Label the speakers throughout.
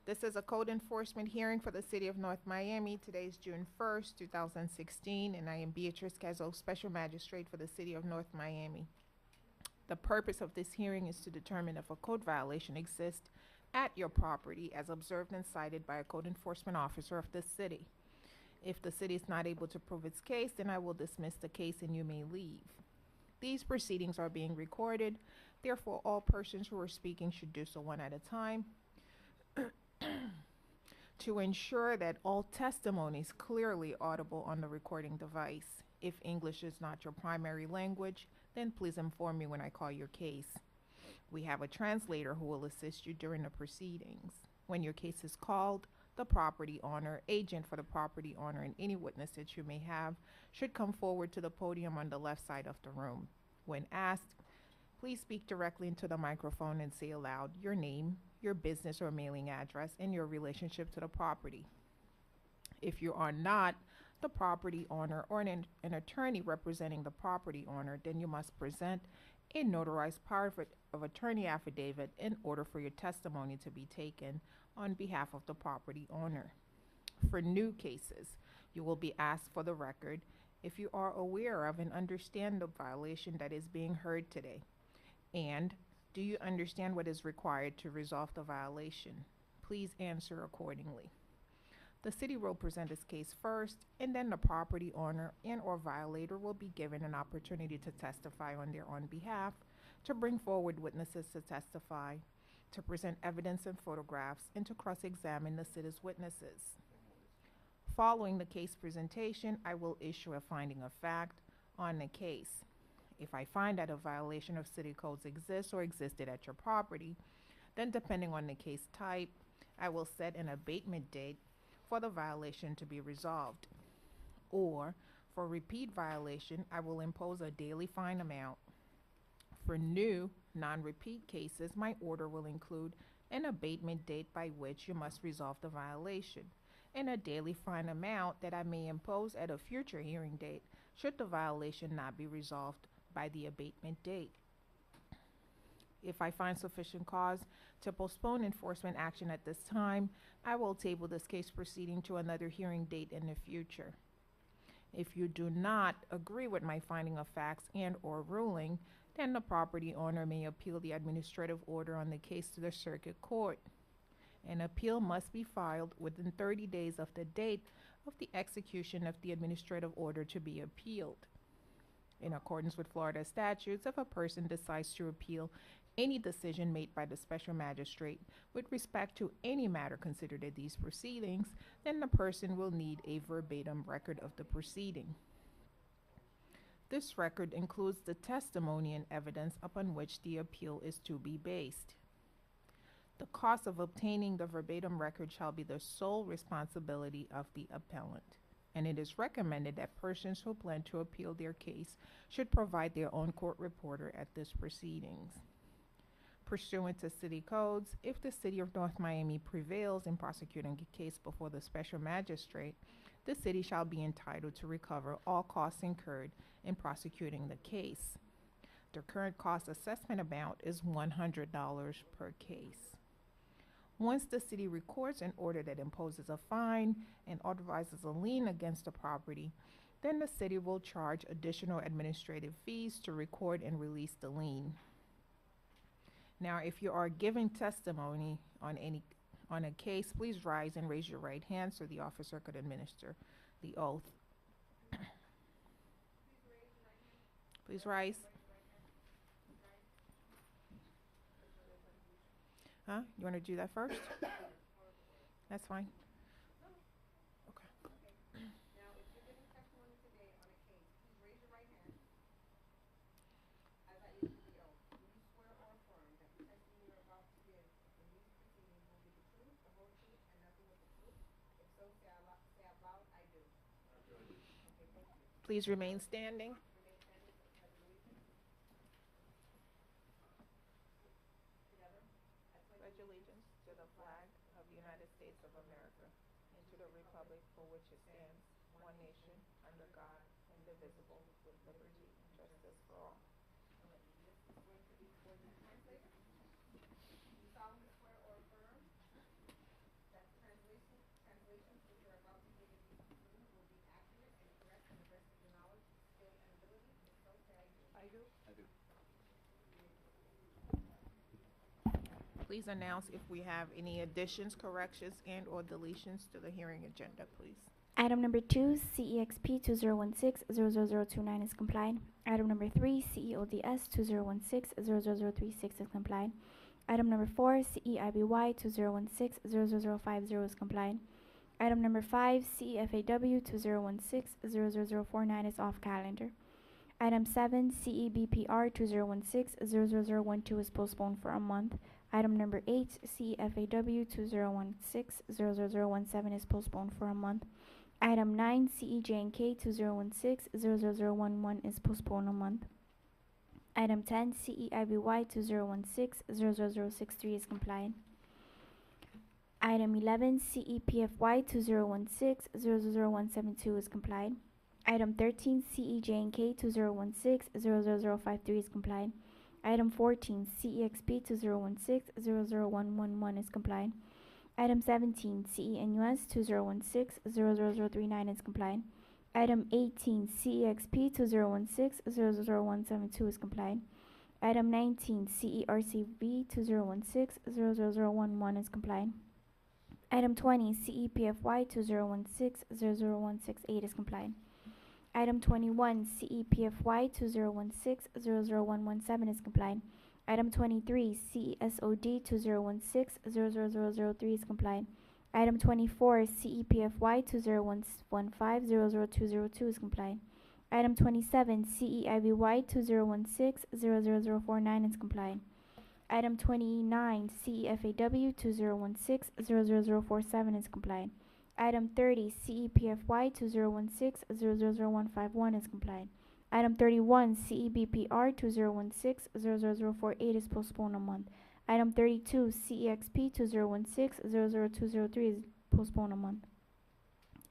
Speaker 1: This is a code enforcement hearing for the City of North Miami. Today is June 1st, 2016, and I am Beatrice Cazzo, Special Magistrate for the City of North Miami. The purpose of this hearing is to determine if a code violation exists at your property as observed and cited by a code enforcement officer of this city. If the city is not able to prove its case, then I will dismiss the case and you may leave. These proceedings are being recorded. Therefore, all persons who are speaking should do so one at a time. To ensure that all testimony is clearly audible on the recording device. If English is not your primary language, then please inform me when I call your case. We have a translator who will assist you during the proceedings. When your case is called, the property owner, agent for the property owner, and any witness that you may have should come forward to the podium on the left side of the room. When asked, please speak directly into the microphone and say aloud your name, your business or mailing address, and your relationship to the property. If you are not the property owner or an attorney representing the property owner, then you must present a notarized power of attorney affidavit in order for your testimony to be taken on behalf of the property owner. For new cases, you will be asked for the record if you are aware of and understand the violation that is being heard today, and do you understand what is required to resolve the violation? Please answer accordingly. The city will present its case first, and then the property owner and or violator will be given an opportunity to testify on their own behalf, to bring forward witnesses to testify, to present evidence and photographs, and to cross-examine the city's witnesses. Following the case presentation, I will issue a finding of fact on the case. If I find that a violation of city codes exists or existed at your property, then depending on the case type, I will set an abatement date for the violation to be resolved. Or, for repeat violation, I will impose a daily fine amount. For new, non-repeat cases, my order will include an abatement date by which you must resolve the violation, and a daily fine amount that I may impose at a future hearing date should the violation not be resolved by the abatement date. If I find sufficient cause to postpone enforcement action at this time, I will table this case proceeding to another hearing date in the future. If you do not agree with my finding of facts and or ruling, then the property owner may appeal the administrative order on the case to the circuit court. An appeal must be filed within 30 days of the date of the execution of the administrative order to be appealed. In accordance with Florida statutes, if a person decides to appeal any decision made by the special magistrate with respect to any matter considered in these proceedings, then the person will need a verbatim record of the proceeding. This record includes the testimony and evidence upon which the appeal is to be based. The cost of obtaining the verbatim record shall be the sole responsibility of the appellant, and it is recommended that persons who plan to appeal their case should provide their own court reporter at this proceedings. Pursuant to city codes, if the City of North Miami prevails in prosecuting a case before the special magistrate, the city shall be entitled to recover all costs incurred in prosecuting the case. The current cost assessment amount is $100 per case. Once the city records an order that imposes a fine and authorizes a lien against the property, then the city will charge additional administrative fees to record and release the lien. Now, if you are giving testimony on a case, please rise and raise your right hand so the officer could administer the oath. Please rise. Huh? You want to do that first? That's fine. Okay.
Speaker 2: Now, if you're giving testimony today on a case, please raise your right hand as I issue the oath. Do you swear or affirm that the testimony you're about to give in these proceedings will be the truth, the whole truth, and nothing but the truth? If so, say out loud, I do. Okay, thank you.
Speaker 1: Please remain standing.
Speaker 2: Remain standing for the pledge of allegiance. Together.
Speaker 1: Pledge allegiance to the flag of the United States of America and to the republic for which it stands, one nation, under God, indivisible, with liberty and justice for all.
Speaker 2: This is going to be for the translator. Do you solemnly swear or affirm
Speaker 1: please announce if we have any additions, corrections, and or deletions to the hearing agenda, please.
Speaker 3: Item number 2, CEXP 2016-00029 is compliant. Item number 3, CEODS 2016-00036 is compliant. Item number 4, CEIBY 2016-00050 is compliant. Item number 5, CEFAW 2016-00049 is off calendar. Item 7, CEBPR 2016-00012 is postponed for a month. Item number 8, CEFAW 2016-00017 is postponed for a month. Item 9, CEJNK 2016-00011 is postponed a month. Item 10, CEIBY 2016-00063 is compliant. Item 11, CEPFY 2016-00172 is compliant. Item 13, CEJNK 2016-00053 is compliant. Item 14, CEXP 2016-00111 is compliant. Item 17, CENUS 2016-00039 is compliant. Item 18, CEXP 2016-00172 is compliant. Item 19, CERCV 2016-00011 is compliant. Item 20, CEPFY 2016-00168 is compliant. Item 21, CEPFY 2016-00117 is compliant. Item 23, CESOD 2016-00003 is compliant. Item 24, CEPFY 2015-00202 is compliant. Item 27, CEIBY 2016-00049 is compliant. Item 29, CEFAW 2016-00047 is compliant. Item 30, CEPFY 2016-00051 is compliant. Item 31, CEBPR 2016-00048 is postponed a month. Item 32, CEXP 2016-00203 is postponed a month.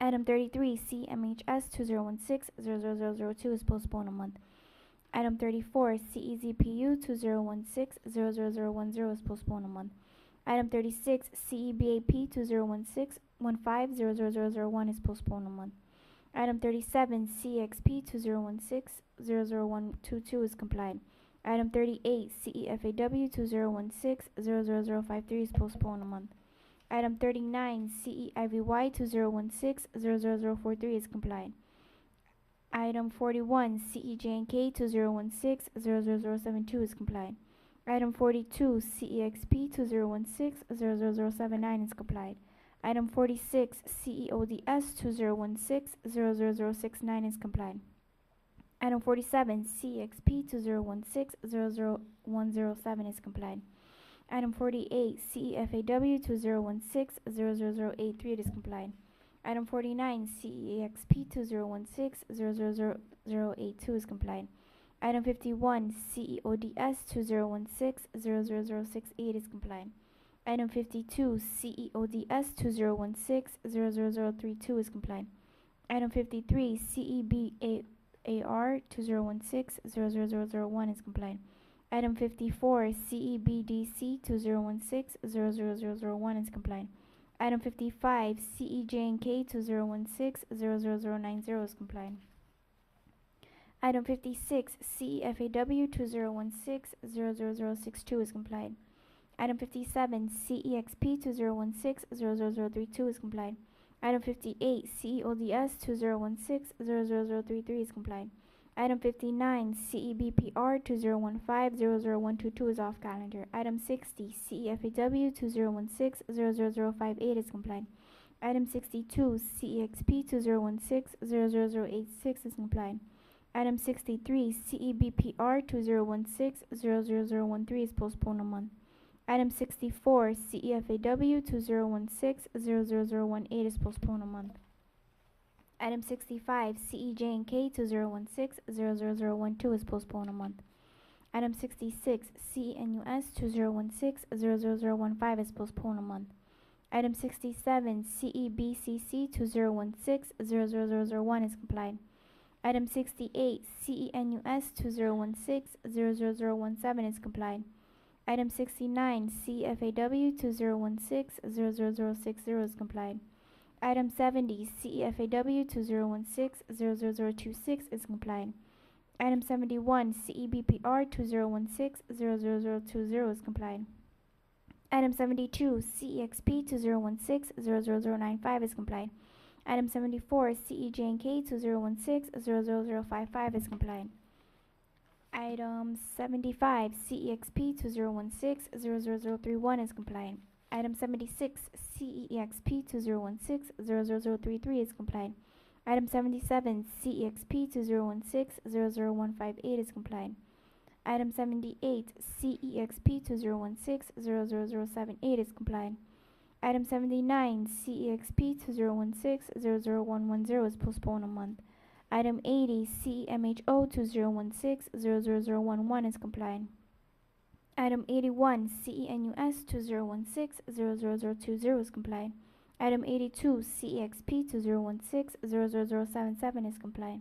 Speaker 3: Item 33, CMHS 2016-00002 is postponed a month. Item 34, CEZPU 2016-00010 is postponed a month. Item 36, CEBAP 2016-15-00001 is postponed a month. Item 37, CEXP 2016-00122 is compliant. Item 38, CEFAW 2016-00053 is postponed a month. Item 39, CEIVY 2016-00043 is compliant. Item 41, CEJNK 2016-00072 is compliant. Item 42, CEXP 2016-00079 is compliant. Item 46, CEODS 2016-00069 is compliant. Item 47, CEXP 2016-00107 is compliant. Item 48, CEFAW 2016-00083 is compliant. Item 49, CEXP 2016-00082 is compliant. Item 51, CEODS 2016-00068 is compliant. Item 52, CEODS 2016-00032 is compliant. Item 53, CEBAR 2016-00001 is compliant. Item 54, CEBDC 2016-00001 is compliant. Item 55, CEJNK 2016-00090 is compliant. Item 56, CEFAW 2016-00062 is compliant. Item 57, CEXP 2016-00032 is compliant. Item 58, CEODS 2016-00033 is compliant. Item 59, CEBPR 2015-00122 is off calendar. Item 60, CEFAW 2016-00058 is compliant. Item 62, CEXP 2016-00086 is compliant. Item 63, CEBPR 2016-00013 is postponed a month. Item 64, CEFAW 2016-00018 is postponed a month. Item 65, CEJNK 2016-00012 is postponed a month. Item 66, CENUS 2016-00015 is postponed a month. Item 67, CEBCC 2016-00001 is compliant. Item 68, CENUS 2016-00017 is compliant. Item 69, CEFAW 2016-00060 is compliant. Item 70, CEFAW 2016-00026 is compliant. Item 71, CEBPR 2016-00020 is compliant. Item 72, CEXP 2016-00095 is complied. Item 74, CEJK 2016-00055 is complied. Item 75, CEXP 2016-00031 is complied. Item 76, CEXP 2016-00033 is complied. Item 77, CEXP 2016-00158 is complied. Item 78, CEXP 2016-00078 is complied. Item 79, CEXP 2016-00110 is postponed a month. Item 80, CEMHO 2016-00011 is complied. Item 81, CENUS 2016-00020 is complied. Item 82, CEXP 2016-00077 is complied.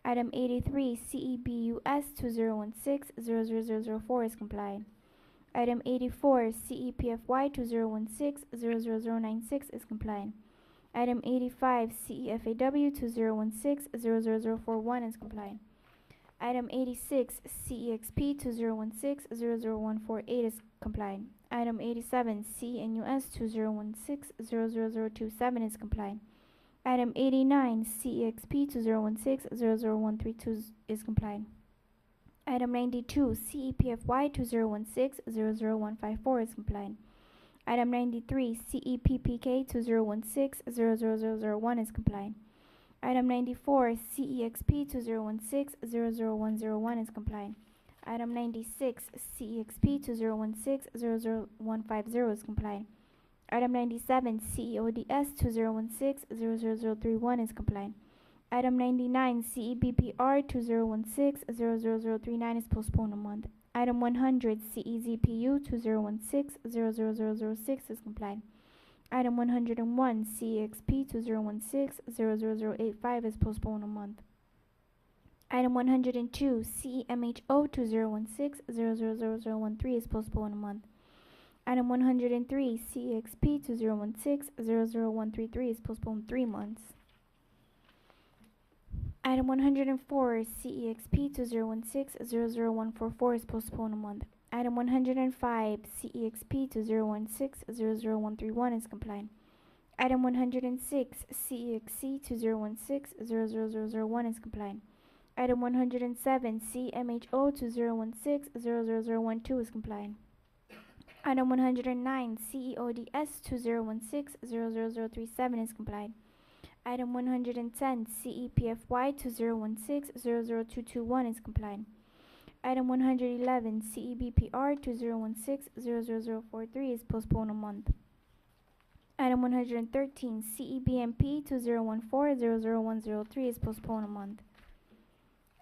Speaker 3: Item 83, CEBUS 2016-00004 is complied. Item 84, CEPFY 2016-00096 is complied. Item 85, CEFAW 2016-00041 is complied. Item 86, CEXP 2016-00148 is complied. Item 87, CENUS 2016-00027 is complied. Item 89, CEXP 2016-00132 is complied. Item 92, CEPFY 2016-00154 is complied. Item 93, CEPPK 2016-00001 is complied. Item 94, CEXP 2016-00101 is complied. Item 96, CEXP 2016-00150 is complied. Item 97, CEODS 2016-00031 is complied. Item 99, CEBPR 2016-00039 is postponed a month. Item 100, CEZPU 2016-00006 is complied. Item 101, CEXP 2016-00085 is postponed a month. Item 102, CEMHO 2016-00013 is postponed a month. Item 103, CEXP 2016-00133 is postponed 3 months. Item 104, CEXP 2016-00144 is postponed a month. Item 105, CEXP 2016-00131 is complied. Item 106, CEXC 2016-00001 is complied. Item 107, CMHO 2016-00012 is complied. Item 109, CEODS 2016-00037 is complied. Item 110, CEPFY 2016-00221 is complied. Item 111, CEBPR 2016-00043 is postponed a month. Item 113, CEBMP 2014-00103 is postponed a month.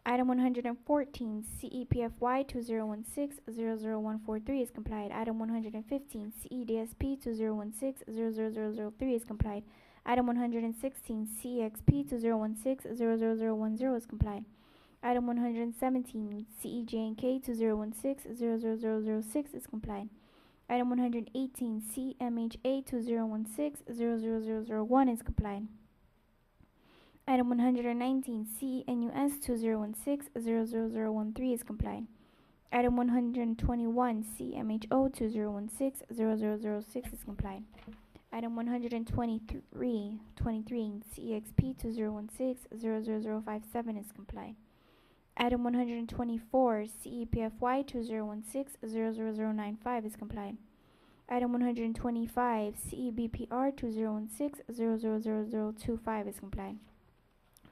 Speaker 3: Item 114, CEPFY 2016-00143 is complied. Item 115, CEDSP 2016-00003 is complied. Item 116, CEXP 2016-00010 is complied. Item 117, CEJNK 2016-00006 is complied. Item 118, CMHA 2016-00001 is complied. Item 119, CENUS 2016-00013 is complied. Item 121, CMHO 2016-0006 is complied. Item 123, CEXP 2016-00057 is complied. Item 124, CEPFY 2016-00095 is complied. Item 125, CEBPR 2016-00025 is complied.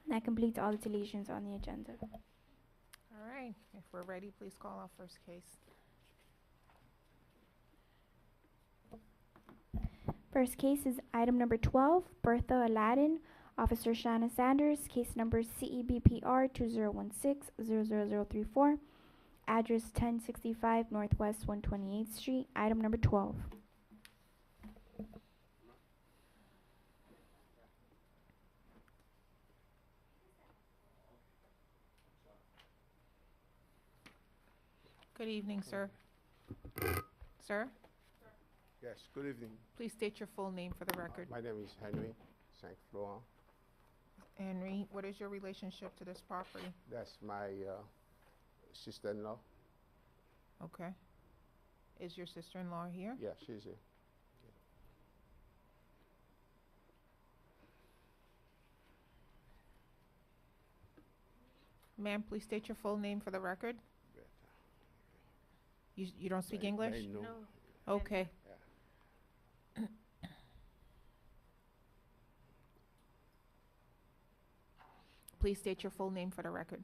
Speaker 3: That completes all the deletions on the agenda.
Speaker 1: All right. If we're ready, please call our first case.
Speaker 3: First case is item number 12, Bertha Aladdin, Officer Shanna Sanders, case number CEBPR 2016-00034, address 1065 Northwest 128th Street, item number 12.
Speaker 1: Good evening, sir. Sir,
Speaker 4: Yes, good evening.
Speaker 1: please state your full name for the record.
Speaker 4: My name is Henry St. Florent.
Speaker 1: Henry, what is your relationship to this property?
Speaker 4: That's my sister-in-law.
Speaker 1: Okay. Is your sister-in-law here?
Speaker 4: Yeah, she's here.
Speaker 1: Ma'am, please state your full name for the record.
Speaker 4: Better.
Speaker 1: You don't speak
Speaker 4: May
Speaker 1: English?
Speaker 4: know.
Speaker 1: Okay.
Speaker 4: Yeah.
Speaker 1: Please state your full name for the record.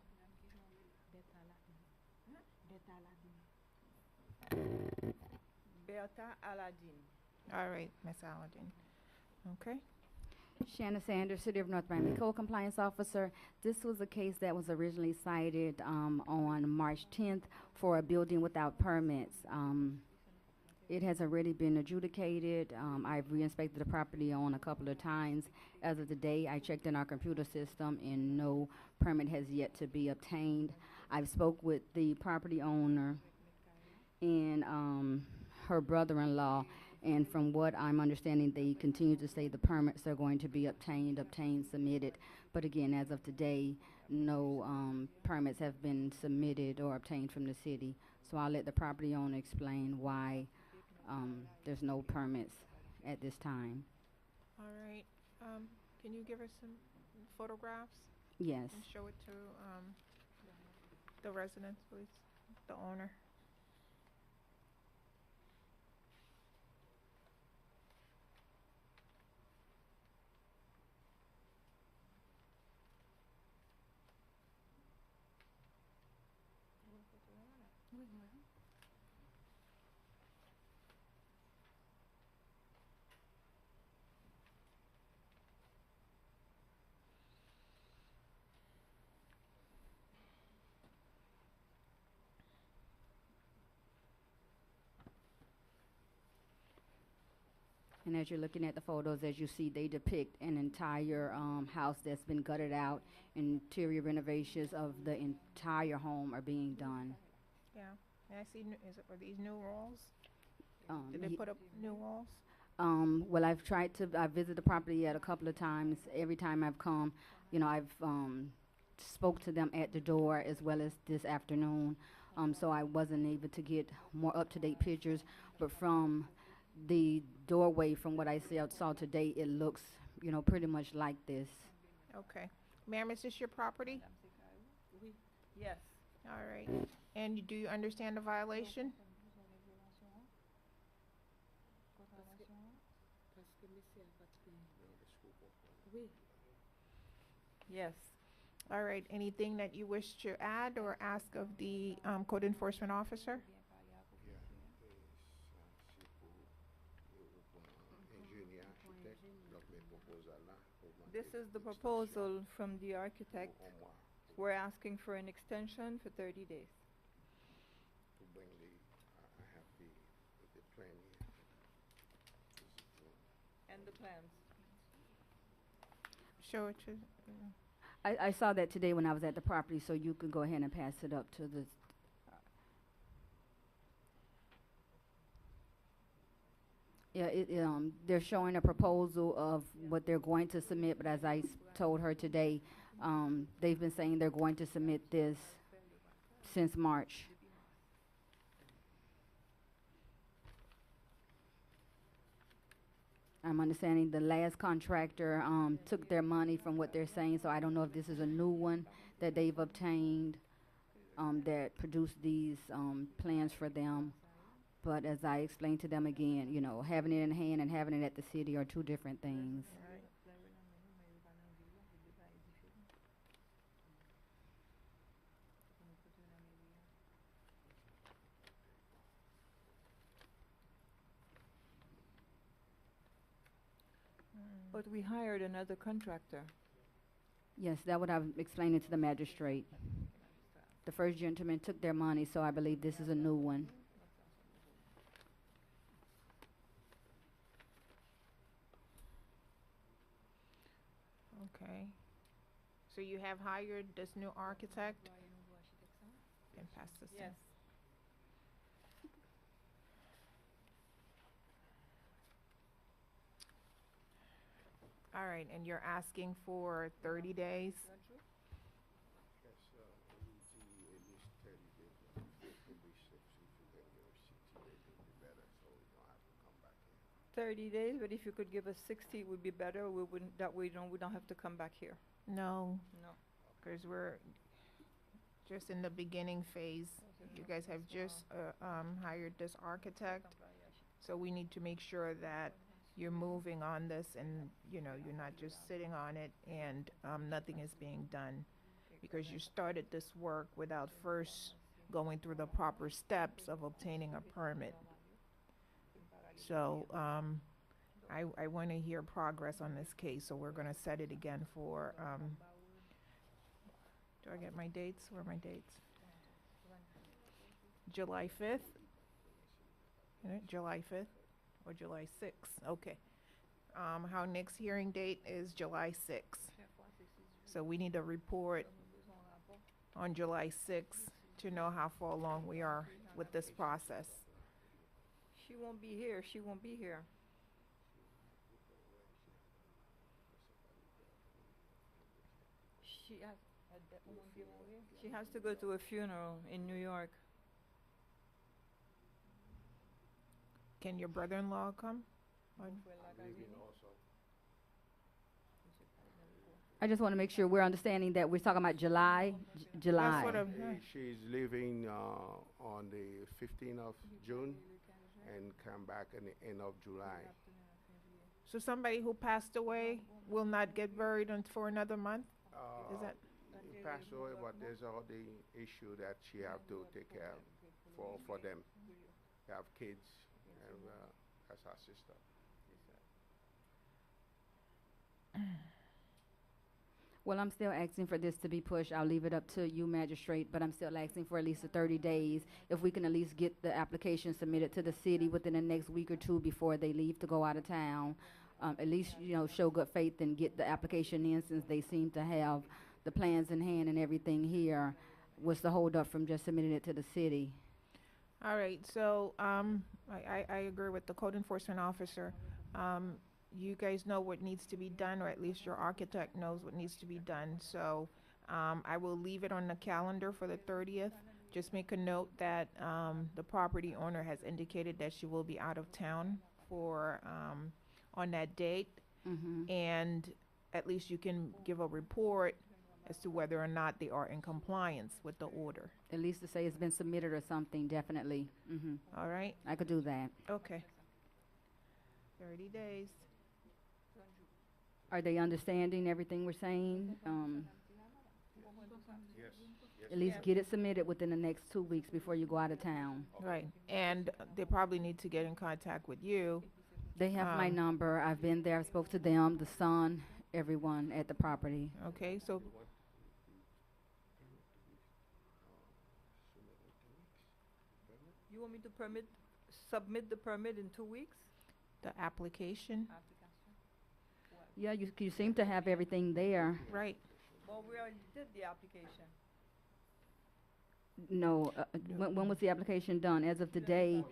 Speaker 2: Bertha Aladdin.
Speaker 1: All right, Miss Aladdin. Okay.
Speaker 5: Shanna Sand, City of North Miami Code Compliance Officer. This was a case that was originally cited on March 10th for a building without permits. It has already been adjudicated. I've re-inspected the property on a couple of times. As of today, I checked in our computer system and no permit has yet to be obtained. I've spoke with the property owner and her brother-in-law, and from what I'm understanding, they continue to say the permits are going to be obtained, submitted. But again, as of today, no permits have been submitted or obtained from the city. So I'll let the property owner explain why there's no permits at this time.
Speaker 1: All right. Can you give us some photographs
Speaker 5: Yes.
Speaker 1: and show it to the residents, please? The owner.
Speaker 5: And as you're looking at the photos, as you see, they depict an entire house that's been gutted out. Interior renovations of the entire home are being done.
Speaker 1: Yeah. May I see? Are these new walls? Did they
Speaker 5: Ye-
Speaker 1: put up new walls?
Speaker 5: Well, I visited the property yet a couple of times. Every time I've come, I've spoke to them at the door as well as this afternoon. So I wasn't able to get more up-to-date pictures, but from the doorway, from what I saw today, it looks, pretty much like this.
Speaker 1: Okay. Ma'am, is this your property?
Speaker 2: Yes.
Speaker 1: All right. And do you understand the violation?
Speaker 2: Yes.
Speaker 1: All right. Anything that you wish to add or ask of the code enforcement officer?
Speaker 2: This is the proposal from the architect. We're asking for an extension for 30 days.
Speaker 4: To bring I have the plan here.
Speaker 2: And the plans.
Speaker 1: Show it to.
Speaker 5: I saw that today when I was at the property, so you can go ahead and pass it up to the. Yeah, they're showing a proposal of what they're going to submit, but as I told her today, they've been saying they're going to submit this since March. I'm understanding the last contractor took their money from what they're saying, so I don't know if this is a new one that they've obtained that produced these plans for them. But as I explained to them again, having it in hand and having it at the city are two different things.
Speaker 2: But we hired another contractor.
Speaker 5: Yes, that's what I'm explaining to the magistrate. The first gentleman took their money, so I believe this is a new one.
Speaker 1: Okay. So you have hired this new architect? And pass this in.
Speaker 2: Yes.
Speaker 1: All right, and you're asking for 30 days?
Speaker 4: Yes, it is 30 days. It will be 6 if you get your 60 days.
Speaker 6: 30 days, but if you could give us 60, it would be better. We wouldn't, that way we don't have to come back here.
Speaker 1: No,
Speaker 6: No.
Speaker 1: because we're just in the beginning phase. You guys have just hired this architect, so we need to make sure that you're moving on this and, you know, you're not just sitting on it and nothing is being done. Because you started this work without first going through the proper steps of obtaining a permit. So I want to hear progress on this case, so we're going to set it again for, do I get my dates? Where are my dates? July 5th? July 5th or July 6th? Okay. Our next hearing date is July 6th. So we need a report on July 6th to know how far along we are with this process.
Speaker 6: She won't be here. She won't be here. She has, she has to go to a funeral in New York.
Speaker 1: Can your brother-in-law come? Or-
Speaker 4: Leaving also.
Speaker 5: I just want to make sure we're understanding that we're talking about July, July.
Speaker 1: That's what I'm,
Speaker 4: She's leaving on the 15th of June and come back in the end of July.
Speaker 1: so somebody who passed away will not get buried for another month? Is that?
Speaker 4: He passed away, but there's all the issue that she have to take care of for them. They have kids, and that's her sister.
Speaker 5: Well, I'm still asking for this to be pushed. I'll leave it up to you, magistrate, but I'm still asking for at least 30 days. If we can at least get the application submitted to the city within the next week or two before they leave to go out of town, at least, you know, show good faith and get the application in, since they seem to have the plans in hand and everything here. What's the holdup from just submitting it to the city?
Speaker 1: All right, so I agree with the code enforcement officer. You guys know what needs to be done, or at least your architect knows what needs to be done. So I will leave it on the calendar for the 30th. Just make a note that the property owner has indicated that she will be out of town for on that date,
Speaker 5: Mm-hmm.
Speaker 1: and at least you can give a report as to whether or not they are in compliance with the order.
Speaker 5: At least to say it's been submitted or something, definitely. Mm-hmm.
Speaker 1: All right?
Speaker 5: I could do that.
Speaker 1: Okay. 30 days.
Speaker 5: Are they understanding everything we're saying?
Speaker 4: Yes.
Speaker 5: At least get it submitted within the next 2 weeks before you go out of town.
Speaker 1: Right. And they probably need to get in contact with you.
Speaker 5: They have my
Speaker 1: Um,
Speaker 5: number. I've been there. I spoke to them, the son, everyone at the property.
Speaker 1: Okay, so
Speaker 6: You want me to submit the permit in 2 weeks?
Speaker 1: the application,
Speaker 5: Yeah, you seem to have everything there.
Speaker 1: right?
Speaker 6: Well, we already did the application.
Speaker 5: No, when was the application done? As of today?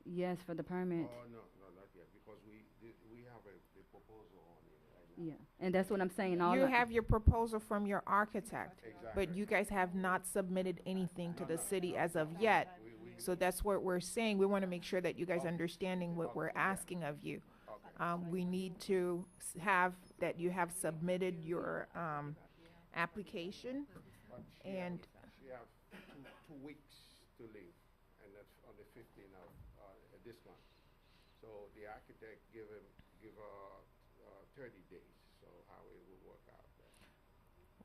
Speaker 5: Yes, for the permit.
Speaker 4: Oh, no, not yet, because we have a proposal on it right now.
Speaker 5: Yeah, and that's what I'm saying. All
Speaker 1: You
Speaker 5: the-
Speaker 1: have your proposal from your architect,
Speaker 4: Exactly.
Speaker 1: but you guys have not submitted anything to the city as of yet. So that's what we're saying. We want to make sure that you guys understanding what we're asking of you.
Speaker 4: Okay.
Speaker 1: We need to have, that you have submitted your application,
Speaker 4: But
Speaker 1: and
Speaker 4: she have 2 weeks to leave, and that's on the 15th of this month. So the architect give her 30 days. So how it will work out there.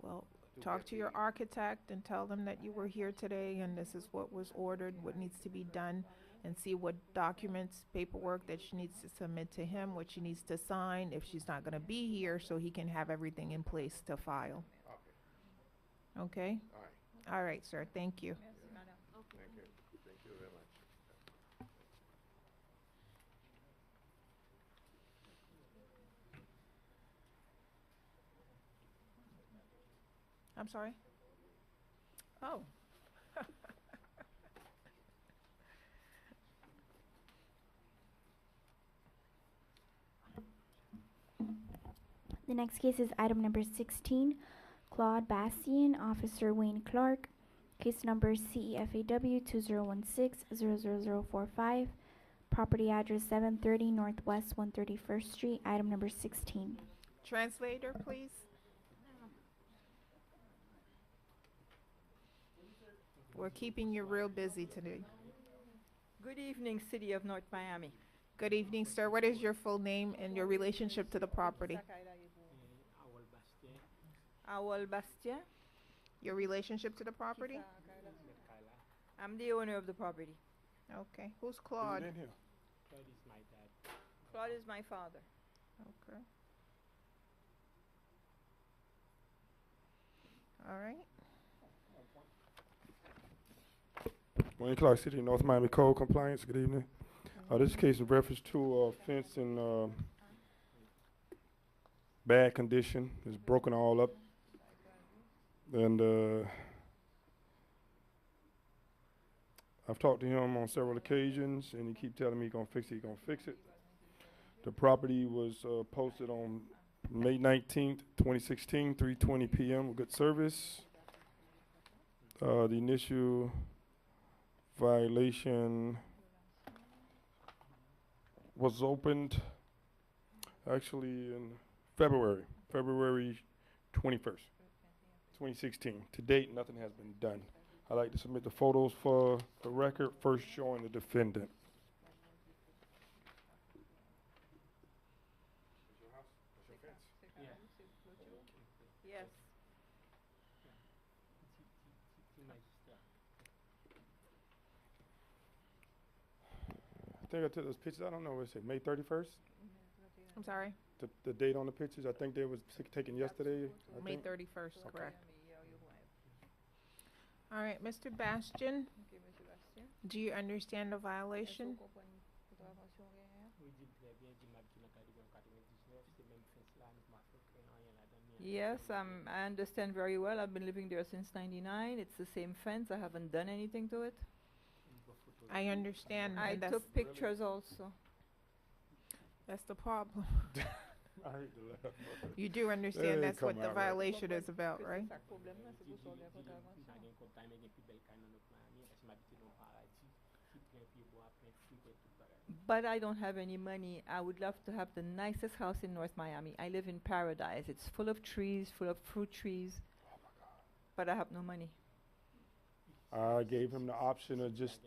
Speaker 1: well,
Speaker 4: To
Speaker 1: talk
Speaker 4: get
Speaker 1: to your
Speaker 4: the-
Speaker 1: architect and tell them that you were here today and this is what was ordered, what needs to be done, and see what documents, paperwork that she needs to submit to him, what she needs to sign if she's not gonna be here, so he can have everything in place to file.
Speaker 4: Okay,
Speaker 1: Okay?
Speaker 4: all right.
Speaker 1: All right, sir, thank you.
Speaker 4: Thank you. Thank you very much.
Speaker 1: I'm sorry? Oh.
Speaker 3: The next case is item number 16, Claude Bastian, Officer Wayne Clark, case number CEFAW 2016-00045, Property address 730 Northwest 131st Street, item number 16.
Speaker 1: Translator, please. We're keeping you real busy today.
Speaker 6: Good evening, City of North Miami.
Speaker 1: Good evening, sir. What is your full name and your relationship to the property?
Speaker 6: Awal Bastien.
Speaker 1: Your relationship to the property?
Speaker 6: I'm the owner of the property.
Speaker 1: Okay. Who's Claude?
Speaker 6: Claude is my father.
Speaker 1: Okay. All right.
Speaker 7: Wayne Clark City, North Miami Code Compliance. Good evening. This case in reference to a fence in bad condition. It's broken all up. And I've talked to him on several occasions, and he keep telling me he's gonna fix it, he's gonna fix it. The property was posted on May 19th, 2016, 3:20 p.m. with good service. The initial violation was opened actually in February 21st, 2016. To date, nothing has been done. I'd like to submit the photos for the record, first showing the defendant.
Speaker 6: Yes.
Speaker 7: I think I took those pictures, I don't know, what it said, May 31st?
Speaker 1: I'm sorry.
Speaker 7: The date on the pictures, I think they was taken yesterday, I
Speaker 1: May
Speaker 7: think.
Speaker 1: 31st, correct. All right, Mr. Bastian, do you understand the violation?
Speaker 6: Yes, I understand very well. I've been living there since '99. It's the same fence. I haven't done anything to it.
Speaker 1: I understand,
Speaker 6: I
Speaker 1: and
Speaker 6: took pictures also.
Speaker 1: that's the problem.
Speaker 7: I hate to laugh.
Speaker 1: You do
Speaker 7: They
Speaker 1: understand that's
Speaker 7: come
Speaker 1: what the
Speaker 7: out right.
Speaker 1: violation is about, right?
Speaker 6: But I don't have any money. I would love to have the nicest house in North Miami. I live in paradise. It's full of trees, full of fruit trees. But I have no money.
Speaker 7: I gave him the option of just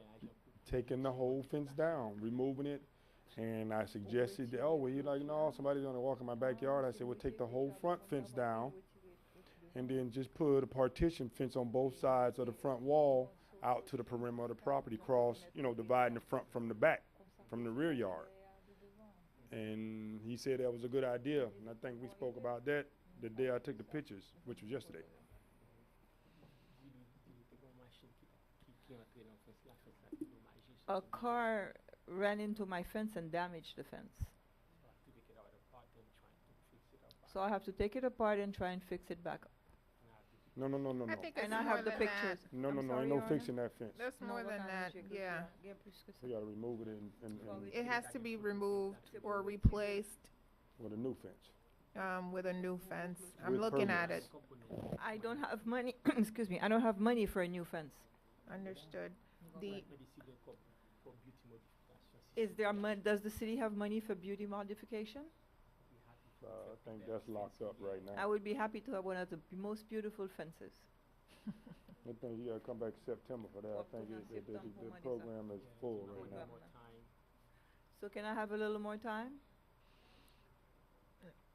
Speaker 7: taking the whole fence down, removing it, and I suggested, that, oh, well, he's like, no, somebody's gonna walk in my backyard. I said, well, take the whole front fence down, and then just put a partition fence on both sides of the front wall out to the perimeter of the property, cross, dividing the front from the back, from the rear yard. And he said that was a good idea, and I think we spoke about that the day I took the pictures, which was yesterday.
Speaker 6: A car ran into my fence and damaged the fence. So I have to take it apart and try and fix it back up.
Speaker 7: No.
Speaker 1: I think it's
Speaker 6: And I
Speaker 1: more
Speaker 6: have the
Speaker 1: than
Speaker 6: pictures.
Speaker 7: No,
Speaker 6: I'm
Speaker 7: ain't
Speaker 6: sorry,
Speaker 7: no
Speaker 6: Your Honor.
Speaker 7: fixing that fence.
Speaker 1: That's more than that, yeah.
Speaker 7: We gotta remove it and
Speaker 1: It has to be removed or replaced
Speaker 7: with a new fence.
Speaker 1: with a new fence. I'm
Speaker 7: With
Speaker 1: looking at it.
Speaker 7: permits.
Speaker 6: I don't have money. Excuse me. I don't have money for a new fence.
Speaker 1: Understood. The
Speaker 6: Is there does the city have money for beauty modification?
Speaker 7: I think that's locked up right
Speaker 6: I
Speaker 7: now.
Speaker 6: would be happy to have one of the most beautiful fences.
Speaker 7: I think you gotta come back September for that. I think the program is full right now.
Speaker 6: So can I have a little more time?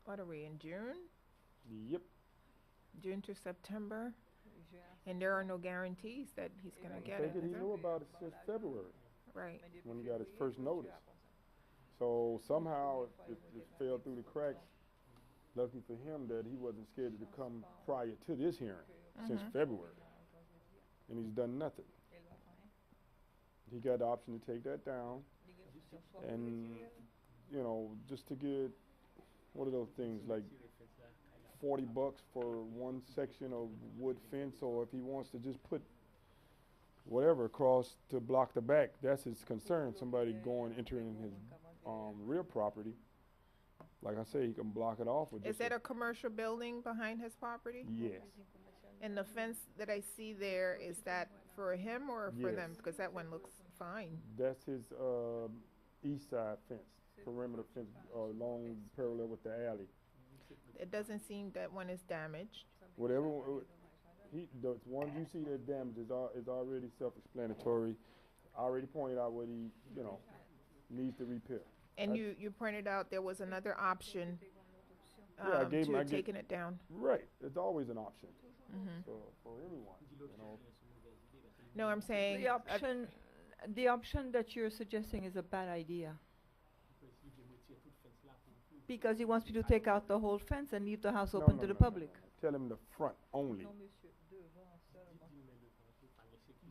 Speaker 1: what are we in June?
Speaker 7: Yep.
Speaker 1: June to September, and there are no guarantees that he's gonna
Speaker 7: I
Speaker 1: get it.
Speaker 7: figured he
Speaker 1: is there?
Speaker 7: knew about it since February,
Speaker 1: Right.
Speaker 7: when he got his first notice. So somehow it fell through the cracks. Lucky for him that he wasn't scared to come prior to this hearing, since February. And he's done nothing. He got the option to take that down and, just to get, what are those things, like $40 for one section of wood fence, or if he wants to just put whatever across to block the back, that's his concern, somebody entering his rear property. Like I say, he can block it off with
Speaker 1: Is
Speaker 7: just
Speaker 1: that a commercial building behind his property?
Speaker 7: yes.
Speaker 1: And the fence that I see there, is that for him or for them?
Speaker 7: Yes.
Speaker 1: Because that one looks fine.
Speaker 7: That's his east side fence, perimeter fence, along parallel with the alley.
Speaker 1: It doesn't seem that one is damaged.
Speaker 7: Whatever, the ones you see that damaged is already self-explanatory. I already pointed out what he, needs to repair.
Speaker 1: And you pointed out there was another option
Speaker 7: Yeah, I gave him-
Speaker 1: to
Speaker 7: I gave-
Speaker 1: taking it down.
Speaker 7: Right, it's always an option.
Speaker 1: Mhm.
Speaker 7: So for anyone,
Speaker 1: No, I'm saying
Speaker 6: The option that you're suggesting is a bad idea. Because he wants me to take out the whole fence and leave the house
Speaker 7: No,
Speaker 6: open
Speaker 7: no,
Speaker 6: to the
Speaker 7: no, no,
Speaker 6: public.
Speaker 7: no. Tell him the front only.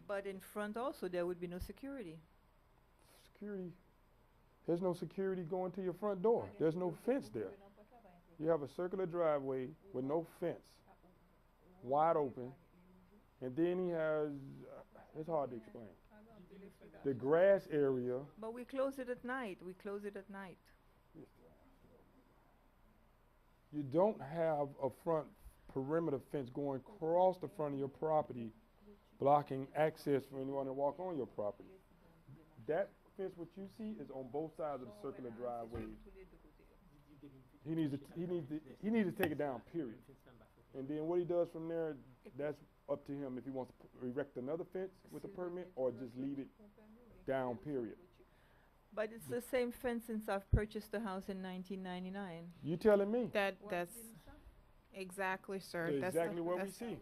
Speaker 6: But in front also, there would be no security.
Speaker 7: Security. There's no security going to your front door. There's no fence there. You have a circular driveway with no fence, wide open, and then he has. It's hard to explain. The grass area.
Speaker 6: But we close it at night. We close it at night.
Speaker 7: You don't have a front perimeter fence going across the front of your property, blocking access for anyone to walk on your property. That fence, what you see, is on both sides of the circular driveway. He needs to take it down, period. And then what he does from there, that's up to him if he wants to erect another fence with a permit or just leave it down, period.
Speaker 6: But it's the same fence since I've purchased the house in 1999.
Speaker 7: You telling me?
Speaker 1: that's exactly, sir.
Speaker 7: That's
Speaker 1: That's
Speaker 7: exactly what we
Speaker 1: that's-
Speaker 7: see.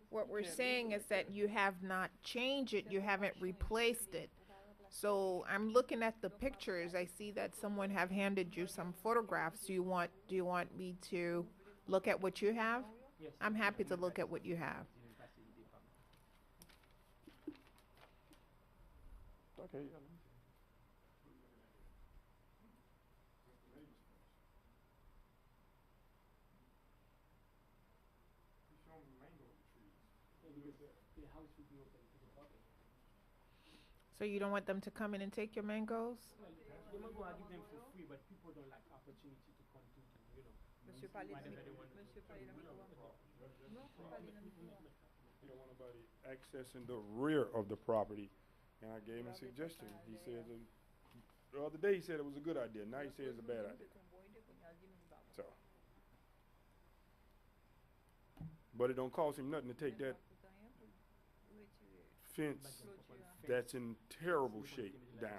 Speaker 1: What we're saying is that you have not changed it, you haven't replaced it. So I'm looking at the pictures. I see that someone have handed you some photographs. Do you want me to look at what you have? I'm happy to look at what you have.
Speaker 7: Okay.
Speaker 1: So you don't want them to come in and take your mangoes?
Speaker 6: Monsieur, parlez
Speaker 7: You don't want nobody accessing the rear of the property. And I gave him a suggestion. He said, the other day he said it was a good idea. Now he says it's a bad idea. So. But it don't cost him nothing to take that fence that's in terrible shape down.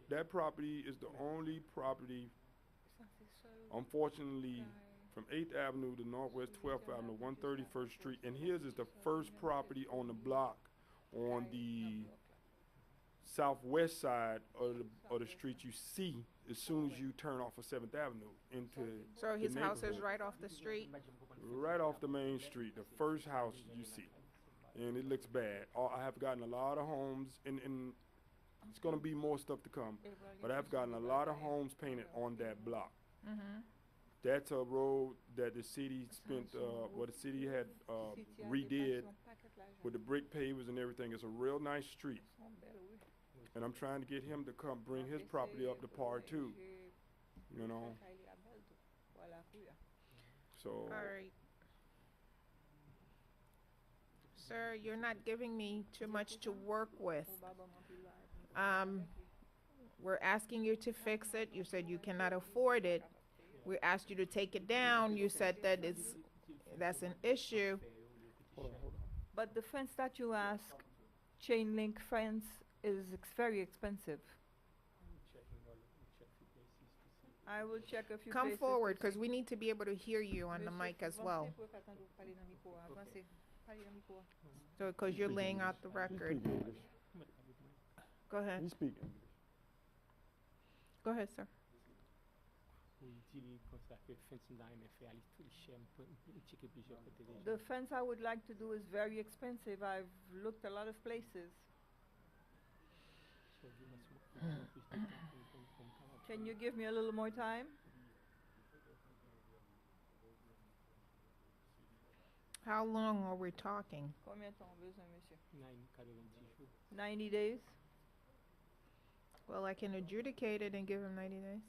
Speaker 7: That property is the only property, unfortunately, from 8th Avenue to Northwest 12th Avenue, 131st Street, and his is the first property on the block on the southwest side of the street you see as soon as you turn off of 7th Avenue into
Speaker 1: So
Speaker 7: the
Speaker 1: his house is
Speaker 7: neighborhood.
Speaker 1: right off the street?
Speaker 7: Right off the main street, the first house you see. And it looks bad. I have gotten a lot of homes, and it's going to be more stuff to come, but I've gotten a lot of homes painted on that block.
Speaker 1: Mm-hmm.
Speaker 7: That's a road that the city spent, the city had redid with the brick pavers and everything. It's a real nice street. And I'm trying to get him to come bring his property up to par too, you know. So.
Speaker 1: All right. Sir, you're not giving me too much to work with. We're asking you to fix it. You said you cannot afford it. We asked you to take it down. You said that's an issue.
Speaker 7: Hold on.
Speaker 6: But the fence that you ask, chain link fence, is very expensive. I will check a few
Speaker 1: Come
Speaker 6: places
Speaker 1: forward,
Speaker 6: to see.
Speaker 1: because we need to be able to hear you on the mic as well. So, because you're laying out the
Speaker 7: He
Speaker 1: record.
Speaker 7: speak English.
Speaker 1: Go ahead.
Speaker 7: He speak English.
Speaker 1: Go ahead, sir.
Speaker 6: The fence I would like to do is very expensive. I've looked a lot of places. Can you give me a little more time?
Speaker 1: How long are we talking?
Speaker 6: Combien de temps besoin, monsieur? 90 days?
Speaker 1: Well, I can adjudicate it and give him 90 days.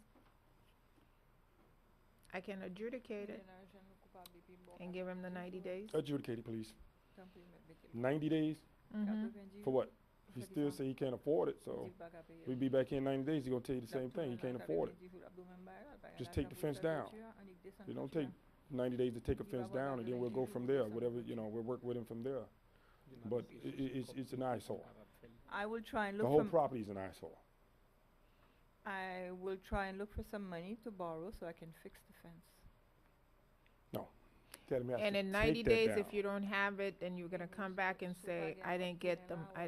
Speaker 1: I can adjudicate it and give him the 90 days.
Speaker 7: Adjudicate it, please. 90 days?
Speaker 1: Mm-hmm.
Speaker 7: For what? He still say he can't afford it, so we be back here in 90 days. He gonna tell you the same thing. He can't afford it. Just take the fence down. It don't take 90 days to take a fence down, and then we'll go from there. Whatever, we'll work with him from there. But it's an eyesore.
Speaker 6: I will try and
Speaker 7: The
Speaker 6: look
Speaker 7: whole
Speaker 6: for.
Speaker 7: property's an eyesore.
Speaker 6: I will try and look for some money to borrow so I can fix the fence.
Speaker 7: Tell him he has
Speaker 1: And
Speaker 7: to
Speaker 1: in 90
Speaker 7: take that
Speaker 1: days,
Speaker 7: down.
Speaker 1: if you don't have it, then you're gonna come back and say, I didn't get them,
Speaker 7: Yeah,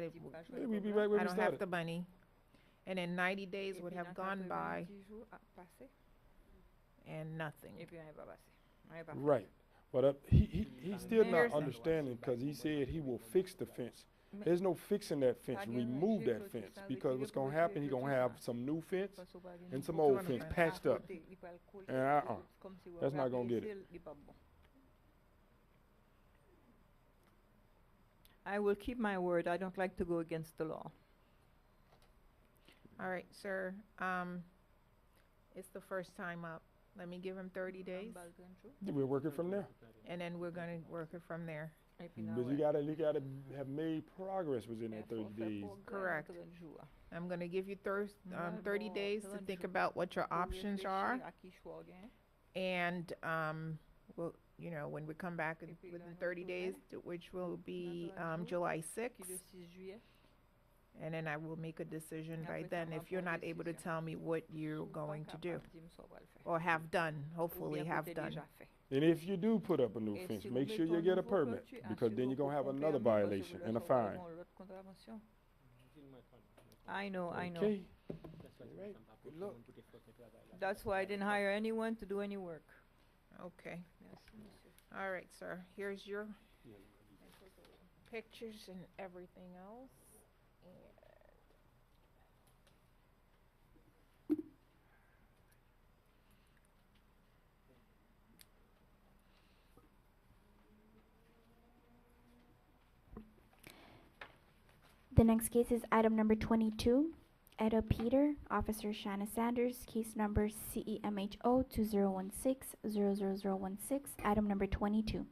Speaker 7: we be back where
Speaker 1: I
Speaker 7: we
Speaker 1: don't have
Speaker 7: started.
Speaker 1: the money. And then 90 days would have gone by and nothing.
Speaker 7: Right. But he's still
Speaker 1: Here's-
Speaker 7: not understanding because he said he will fix the fence. There's no fixing that fence. Remove that fence because what's gonna happen? He's gonna have some new fence and some old fence patched up. And that's not gonna get it.
Speaker 6: I will keep my word. I don't like to go against the law.
Speaker 1: All right, sir, it's the first time up. Let me give him 30 days,
Speaker 7: We're working from there.
Speaker 1: and then we're gonna work it from there.
Speaker 7: But you gotta have made progress within that 30 days.
Speaker 1: Correct. I'm gonna give you 30 days to think about what your options are, and, we'll, when we come back within 30 days, which will be, July 6th, and then I will make a decision by then if you're not able to tell me what you're going to do, or have done, hopefully have done.
Speaker 7: And if you do put up a new fence, make sure you get a permit because then you're gonna have another violation and a fine.
Speaker 6: I know.
Speaker 7: Okay. Alright, good luck.
Speaker 6: That's why I didn't hire anyone to do any work.
Speaker 1: Okay. All right, sir. Here's your pictures and everything else.
Speaker 3: The next case is item number 22. Etta Peter, Officer Shanna Sanders, case number CEMHO 2016-00016, item number 22.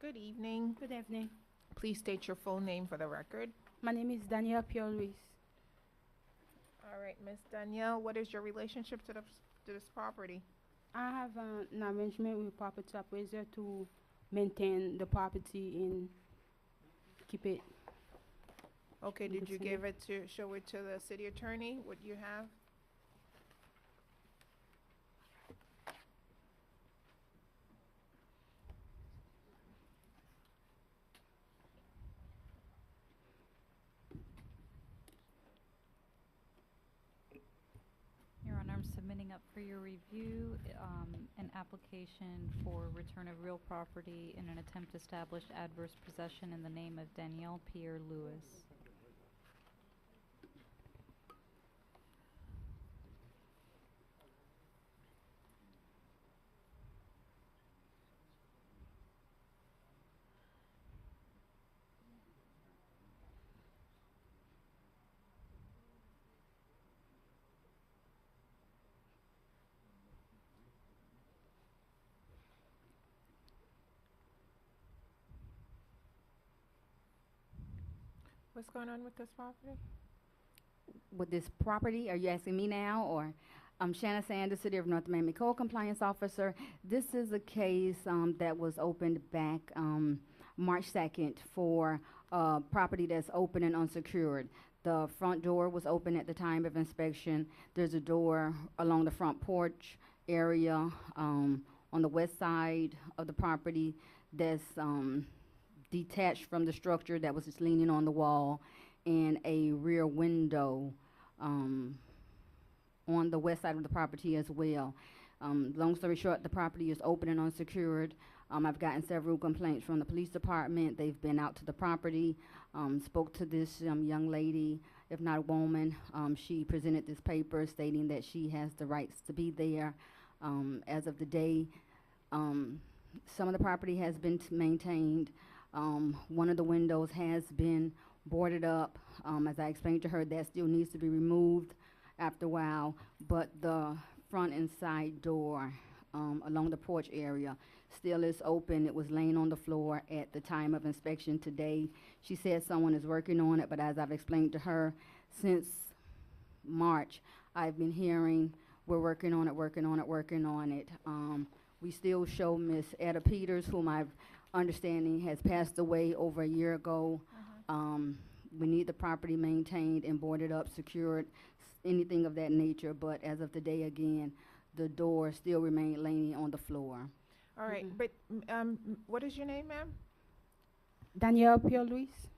Speaker 1: Good evening.
Speaker 8: Good evening.
Speaker 1: Please state your full name for the record.
Speaker 8: My name is Danielle Pillories.
Speaker 1: All right, Miss Danielle, what is your relationship to this property?
Speaker 8: I have an arrangement with property appraiser to maintain the property and keep it.
Speaker 1: Okay,
Speaker 8: In
Speaker 1: did
Speaker 8: good
Speaker 1: you
Speaker 8: standing.
Speaker 1: show it to the city attorney, what you have?
Speaker 9: Your Honor, I'm submitting up for your review, an application for return of real property in an attempt to establish adverse possession in the name of Danielle Pierre Lewis.
Speaker 1: What's going on with this property?
Speaker 5: With this property, are you asking me now, or? I'm Shanna Sand, the City of North Miami Code Compliance Officer. This is a case that was opened back March 2nd for property that's open and unsecured. The front door was open at the time of inspection. There's a door along the front porch area on the west side of the property that's detached from the structure that was just leaning on the wall, and a rear window on the west side of the property as well. Long story short, the property is open and unsecured. I've gotten several complaints from the police department. They've been out to the property, spoke to this young lady, if not a woman. She presented this paper stating that she has the rights to be there. As of the day, some of the property has been maintained. One of the windows has been boarded up. As I explained to her, that still needs to be removed after a while, but the front and side door along the porch area still is open. It was laying on the floor at the time of inspection today. She said someone is working on it, but as I've explained to her, since March, I've been hearing we're working on it, working on it, working on it. We still show Miss Etta Peters, whom I've understanding has passed away over a year ago. We need the property maintained and boarded up, secured, anything of that nature. But as of today, again, the door still remain laying on the floor.
Speaker 1: All right,
Speaker 8: Mhm.
Speaker 1: but what is your name, ma'am?
Speaker 8: Danielle Pillories.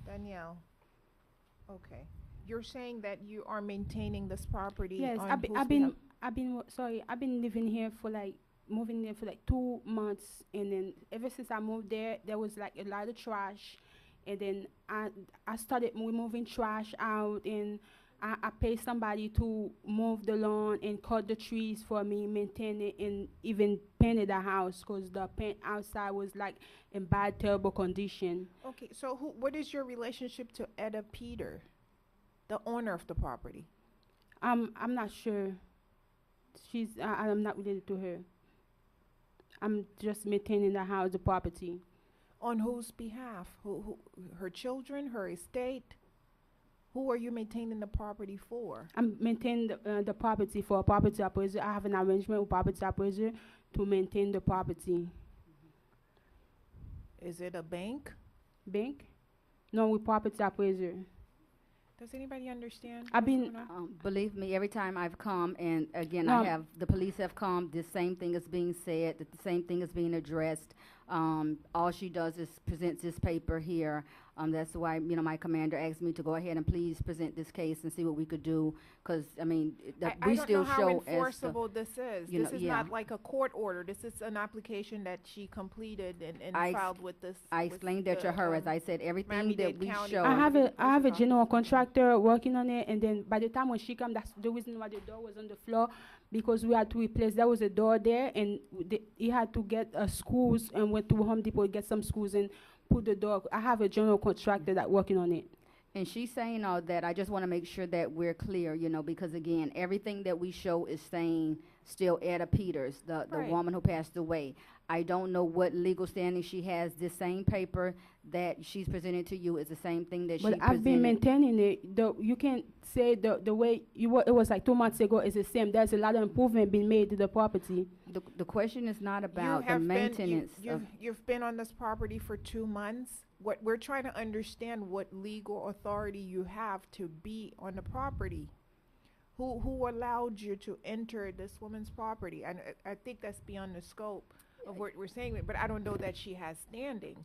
Speaker 1: Danielle. Okay. You're saying that you are maintaining this property
Speaker 8: Yes,
Speaker 1: on
Speaker 8: I've been,
Speaker 1: whose
Speaker 8: I've
Speaker 1: behalf?
Speaker 8: been, I've been, sorry, I've been living here for like, moving there for like 2 months, and then ever since I moved there, there was like a lot of trash, and then I started moving trash out, and I pay somebody to move the lawn and cut the trees for me, maintain it, and even painted the house, cause the paint outside was like in bad, terrible condition.
Speaker 1: Okay, so what is your relationship to Etta Peter, the owner of the property?
Speaker 8: I'm not sure. I'm not related to her. I'm just maintaining the house, the property.
Speaker 1: On whose behalf? Her children, her estate? Who are you maintaining the property for?
Speaker 8: I'm maintaining the property for a property appraiser. I have an arrangement with property appraiser to maintain the property.
Speaker 1: Is it a bank?
Speaker 8: Bank? No, with property appraiser.
Speaker 1: Does anybody understand?
Speaker 8: I've
Speaker 1: what's
Speaker 8: been-
Speaker 1: going on?
Speaker 5: Believe me, every time I've come, and again,
Speaker 8: No.
Speaker 5: I have, the police have come, the same thing is being said, that the same thing is being addressed. All she does is presents this paper here. That's why, my commander asked me to go ahead and please present this case and see what we could do, because,
Speaker 1: I
Speaker 5: we
Speaker 1: don't
Speaker 5: still
Speaker 1: know how
Speaker 5: show as the,
Speaker 1: enforceable this is.
Speaker 5: you
Speaker 1: This
Speaker 5: know,
Speaker 1: is
Speaker 5: yeah.
Speaker 1: not like a court order. This is an application that she completed and
Speaker 5: I ex-
Speaker 1: filed with this.
Speaker 5: I
Speaker 1: with
Speaker 5: explained that
Speaker 1: the,
Speaker 5: to her, as I said, everything that
Speaker 1: Miami-Dade
Speaker 5: we
Speaker 1: County
Speaker 5: show.
Speaker 8: I have a
Speaker 1: Enforcement
Speaker 8: general
Speaker 1: Officer.
Speaker 8: contractor working on it, and then by the time when she come, that's the reason why the door was on the floor, because we had to replace. There was a door there, and he had to get screws and went to Home Depot to get some screws and put the door. I have a general contractor that working on it.
Speaker 5: And she's saying all that. I just want to make sure that we're clear, because again, everything that we show is saying still Etta Peters, the
Speaker 1: Right.
Speaker 5: woman who passed away. I don't know what legal standing she has. This same paper that she's presented to you is the same thing that she
Speaker 8: But I've been
Speaker 5: presented.
Speaker 8: maintaining it. You can't say the way it was like 2 months ago is the same. There's a lot of improvement being made to the property.
Speaker 5: The question is not
Speaker 1: You
Speaker 5: about the
Speaker 1: have
Speaker 5: maintenance of.
Speaker 1: you've been on this property for 2 months. What we're trying to understand, what legal authority you have to be on the property. Who allowed you to enter this woman's property? And I think that's beyond the scope of what we're saying, but I don't know that she has standing.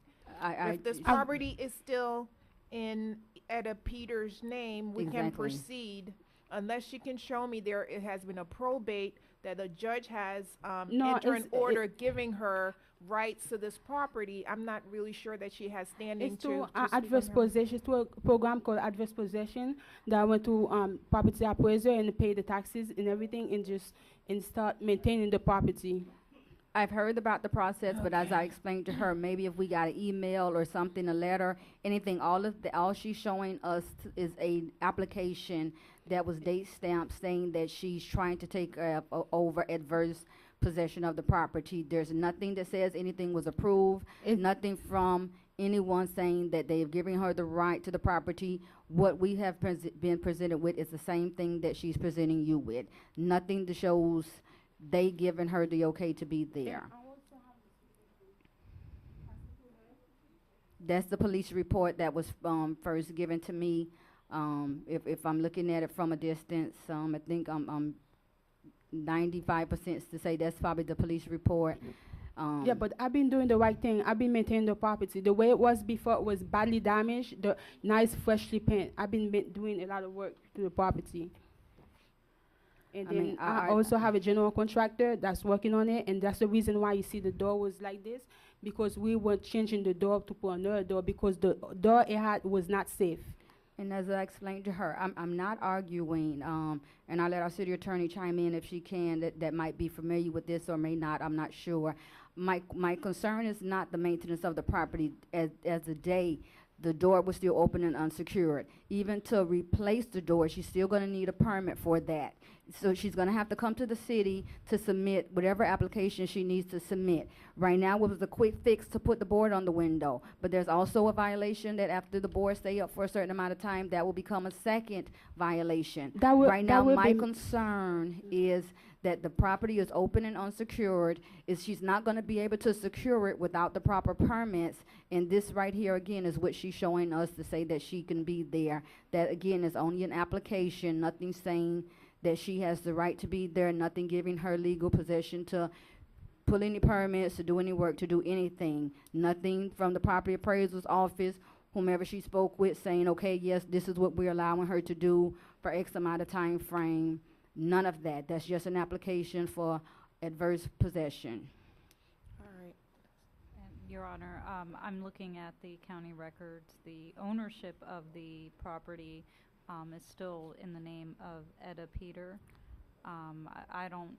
Speaker 1: If this property is still in Etta Peters' name, we can
Speaker 5: Exactly.
Speaker 1: proceed unless she can show me it has been a probate that the judge has
Speaker 8: No,
Speaker 1: entered an
Speaker 8: it's-
Speaker 1: order giving her rights to this property. I'm not really sure that she has standing
Speaker 8: It's
Speaker 1: to
Speaker 8: to
Speaker 1: speak
Speaker 8: adverse
Speaker 1: on her.
Speaker 8: possession, to a program called adverse possession that I went to property appraiser and pay the taxes and everything and start maintaining the property.
Speaker 5: I've heard about the process, but as I explained to her, maybe if we got an email or something, a letter, anything, all she's showing us is a application that was date stamped saying that she's trying to take over adverse possession of the property. There's nothing that says anything was approved, nothing from anyone saying that they've given her the right to the property. What we have been presented with is the same thing that she's presenting you with. Nothing that shows they given her the okay to be there. That's the police report that was first given to me. If I'm looking at it from a distance, I think I'm 95% to say that's probably the police report.
Speaker 8: Yeah, but I've been doing the right thing. I've been maintaining the property. The way it was before was badly damaged. The nice freshly paint. I've been doing a lot of work to the property. And
Speaker 5: I
Speaker 8: then
Speaker 5: mean,
Speaker 8: I also have a general contractor that's working on it, and that's the reason why you see the door was like this, because we were changing the door to put another door because the door it had was not safe.
Speaker 5: And as I explained to her, I'm not arguing, and I'll let our city attorney chime in if she can, that might be familiar with this or may not, I'm not sure. My concern is not the maintenance of the property as the day the door was still open and unsecured. Even to replace the door, she's still gonna need a permit for that. So she's gonna have to come to the city to submit whatever application she needs to submit. Right now, it was a quick fix to put the board on the window, but there's also a violation that after the board stay up for a certain amount of time, that will become a second violation. Right now, my concern is that the property is open and unsecured, is she's not gonna be able to secure it without the proper permits, and this right here again is what she's showing us to say that she can be there. That again is only an application, nothing saying that she has the right to be there, nothing giving her legal possession to pull any permits, to do any work, to do anything. Nothing from the property appraiser's office, whomever she spoke with, saying, okay, yes, this is what we're allowing her to do for X amount of time frame. None of that. That's just an application for adverse possession.
Speaker 1: All right.
Speaker 9: And Your Honor, I'm looking at the county records. The ownership of the property is still in the name of Etta Peter. I don't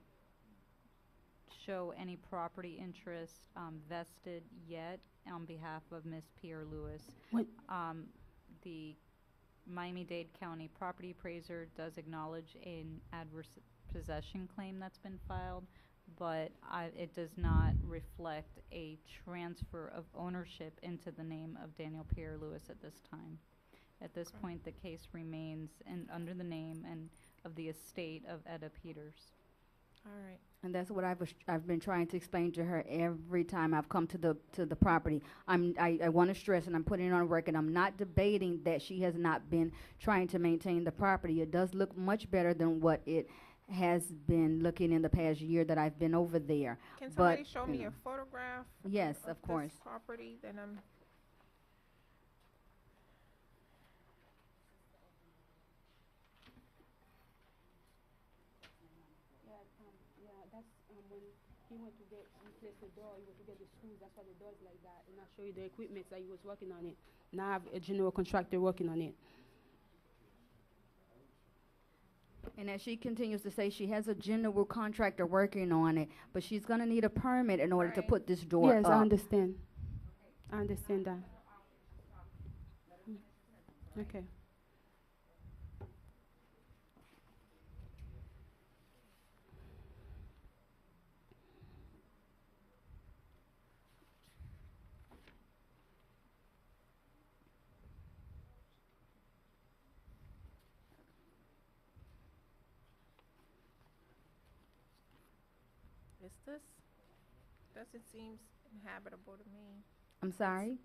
Speaker 9: show any property interest vested yet on behalf of Miss Pierre Lewis.
Speaker 8: What?
Speaker 9: The Miami-Dade County property appraiser does acknowledge an adverse possession claim that's been filed, but it does not reflect a transfer of ownership into the name of Danielle Pierre Lewis at this time. At this point, the case remains under the name and of the estate of Etta Peters.
Speaker 1: All right.
Speaker 5: And that's what I've been trying to explain to her every time I've come to the property. I want to stress, and I'm putting it on record, I'm not debating that she has not been trying to maintain the property. It does look much better than what it has been looking in the past year that I've been over there.
Speaker 1: Can
Speaker 5: But,
Speaker 1: somebody show
Speaker 5: you
Speaker 1: me
Speaker 5: know.
Speaker 1: a photograph?
Speaker 5: Yes, of
Speaker 1: this
Speaker 5: course.
Speaker 1: property, then I'm.
Speaker 8: That's when he went to replace the door, he went to get the screws, that's why the door's like that. And I'll show you the equipment that he was working on it. Now I have a general contractor working on it.
Speaker 5: And as she continues to say, she has a general contractor working on it, but she's gonna need a permit in order to
Speaker 1: Right.
Speaker 5: put this door
Speaker 8: Yes,
Speaker 5: up.
Speaker 8: I understand. I understand that. Okay.
Speaker 1: Is this? Doesn't seem inhabitable to me.
Speaker 5: I'm sorry?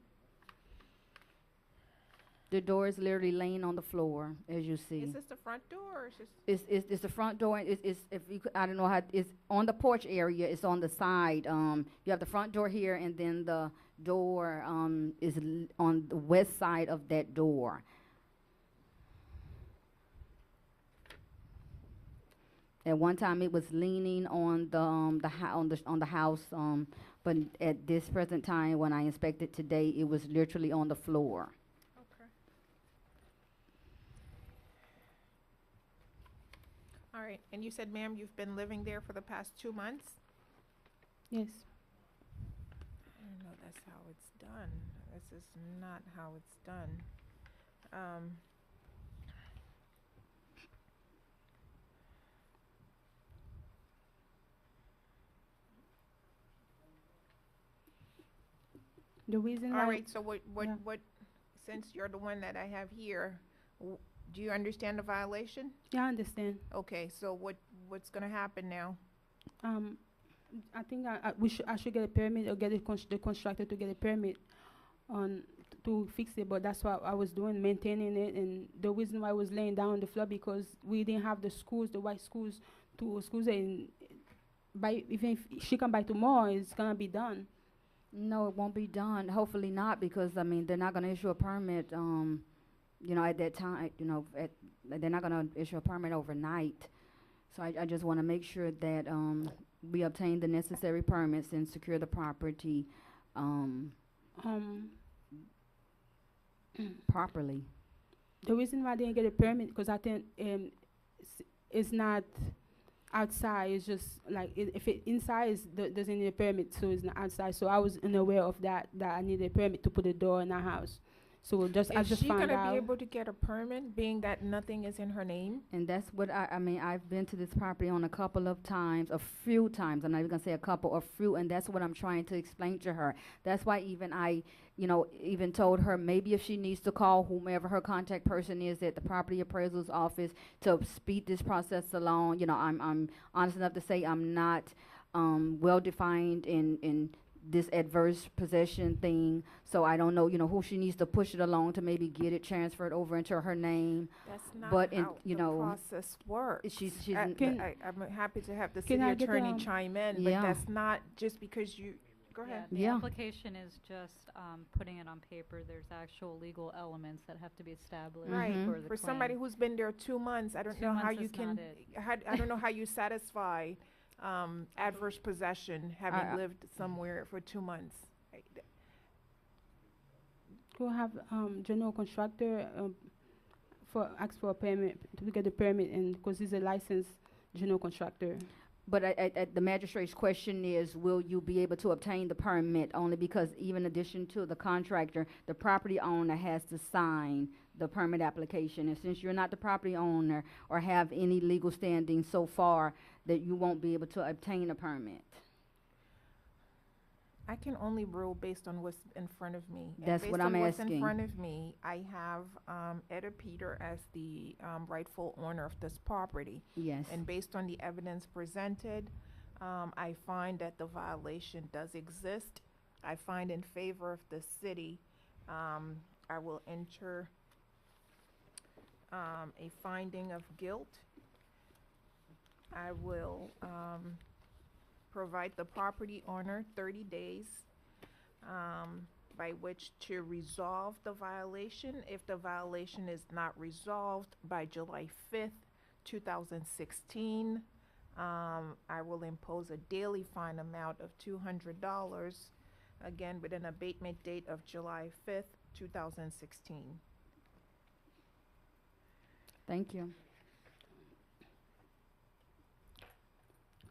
Speaker 5: The door is literally laying on the floor, as you see.
Speaker 1: Is this the front door or is this?
Speaker 5: It's the front door. It's if you could, I don't know how it's on the porch area. It's on the side. You have the front door here, and then the door is on the west side of that door. At one time, it was leaning on the house, but at this present time, when I inspected today, it was literally on the floor.
Speaker 1: Okay. All right. And you said, ma'am, you've been living there for the past 2 months?
Speaker 8: Yes.
Speaker 1: I don't know that's how it's done. This is not how it's done.
Speaker 8: The reason
Speaker 1: All
Speaker 8: why.
Speaker 1: right, so
Speaker 8: Yeah.
Speaker 1: since you're the one that I have here, do you understand the violation?
Speaker 8: Yeah, I understand.
Speaker 1: Okay, so what's gonna happen now?
Speaker 8: I think I should get a permit or get the constructor to get a permit to fix it. But that's what I was doing, maintaining it. And the reason why I was laying down on the floor because we didn't have the screws, the white screws to screws it. And even if she come by tomorrow, it's gonna be done.
Speaker 5: No, it won't be done. Hopefully not, because I mean they're not going to issue a permit. At that time, they're not going to issue a permit overnight. So I just want to make sure that we obtain the necessary permits and secure the property properly.
Speaker 8: The reason why I didn't get a permit because I think it's not outside. It's just like if it inside doesn't need a permit, so it's not outside. So I was unaware of that I needed a permit to put a door in our house. So just I
Speaker 1: Is
Speaker 8: just
Speaker 1: she
Speaker 8: found
Speaker 1: gonna be
Speaker 8: out.
Speaker 1: able to get a permit, being that nothing is in her name?
Speaker 5: And that's what I mean, I've been to this property on a couple of times, a few times, I'm not even gonna say a couple, a few, and that's what I'm trying to explain to her. That's why even I, even told her maybe if she needs to call whomever her contact person is at the property appraisal's office to speed this process along. I'm honest enough to say I'm not, well defined in this adverse possession thing, so I don't know, who she needs to push it along to maybe get it transferred over into her name.
Speaker 1: That's not
Speaker 5: But
Speaker 1: how the process works.
Speaker 5: she's
Speaker 1: I'm happy to have the
Speaker 8: Can
Speaker 1: city
Speaker 8: I get
Speaker 1: attorney
Speaker 8: the,
Speaker 1: chime in,
Speaker 5: Yeah.
Speaker 1: but that's not just because you, go
Speaker 9: Yeah,
Speaker 1: ahead.
Speaker 9: the
Speaker 5: Yeah.
Speaker 9: application is just putting it on paper. There's actual legal elements that have to be established
Speaker 1: Right,
Speaker 5: Mhm.
Speaker 9: for the
Speaker 1: for somebody
Speaker 9: claim.
Speaker 1: who's been there 2 months, I don't
Speaker 9: 2
Speaker 1: know how
Speaker 9: months
Speaker 1: you
Speaker 9: is
Speaker 1: can,
Speaker 9: not it.
Speaker 1: I don't know how you satisfy, adverse possession, having
Speaker 5: I-
Speaker 1: lived somewhere for 2 months.
Speaker 8: go have general contractor for ask for a permit to get the permit, and because he's a licensed general contractor.
Speaker 5: But the magistrate's question is, will you be able to obtain the permit? Only because even in addition to the contractor, the property owner has to sign the permit application. And since you're not the property owner or have any legal standing so far, that you won't be able to obtain a permit.
Speaker 1: I can only rule based on what's in front of me. And
Speaker 5: That's what
Speaker 1: based
Speaker 5: I'm
Speaker 1: on what's in
Speaker 5: asking.
Speaker 1: front of me, I have Etta Peter as the rightful owner of this property.
Speaker 5: Yes.
Speaker 1: And based on the evidence presented, I find that the violation does exist. I find in favor of the city. I will enter a finding of guilt. I will provide the property owner 30 days by which to resolve the violation. If the violation is not resolved by July 5th, 2016, I will impose a daily fine amount of $200, again with an abatement date of July 5th, 2016.
Speaker 5: Thank you.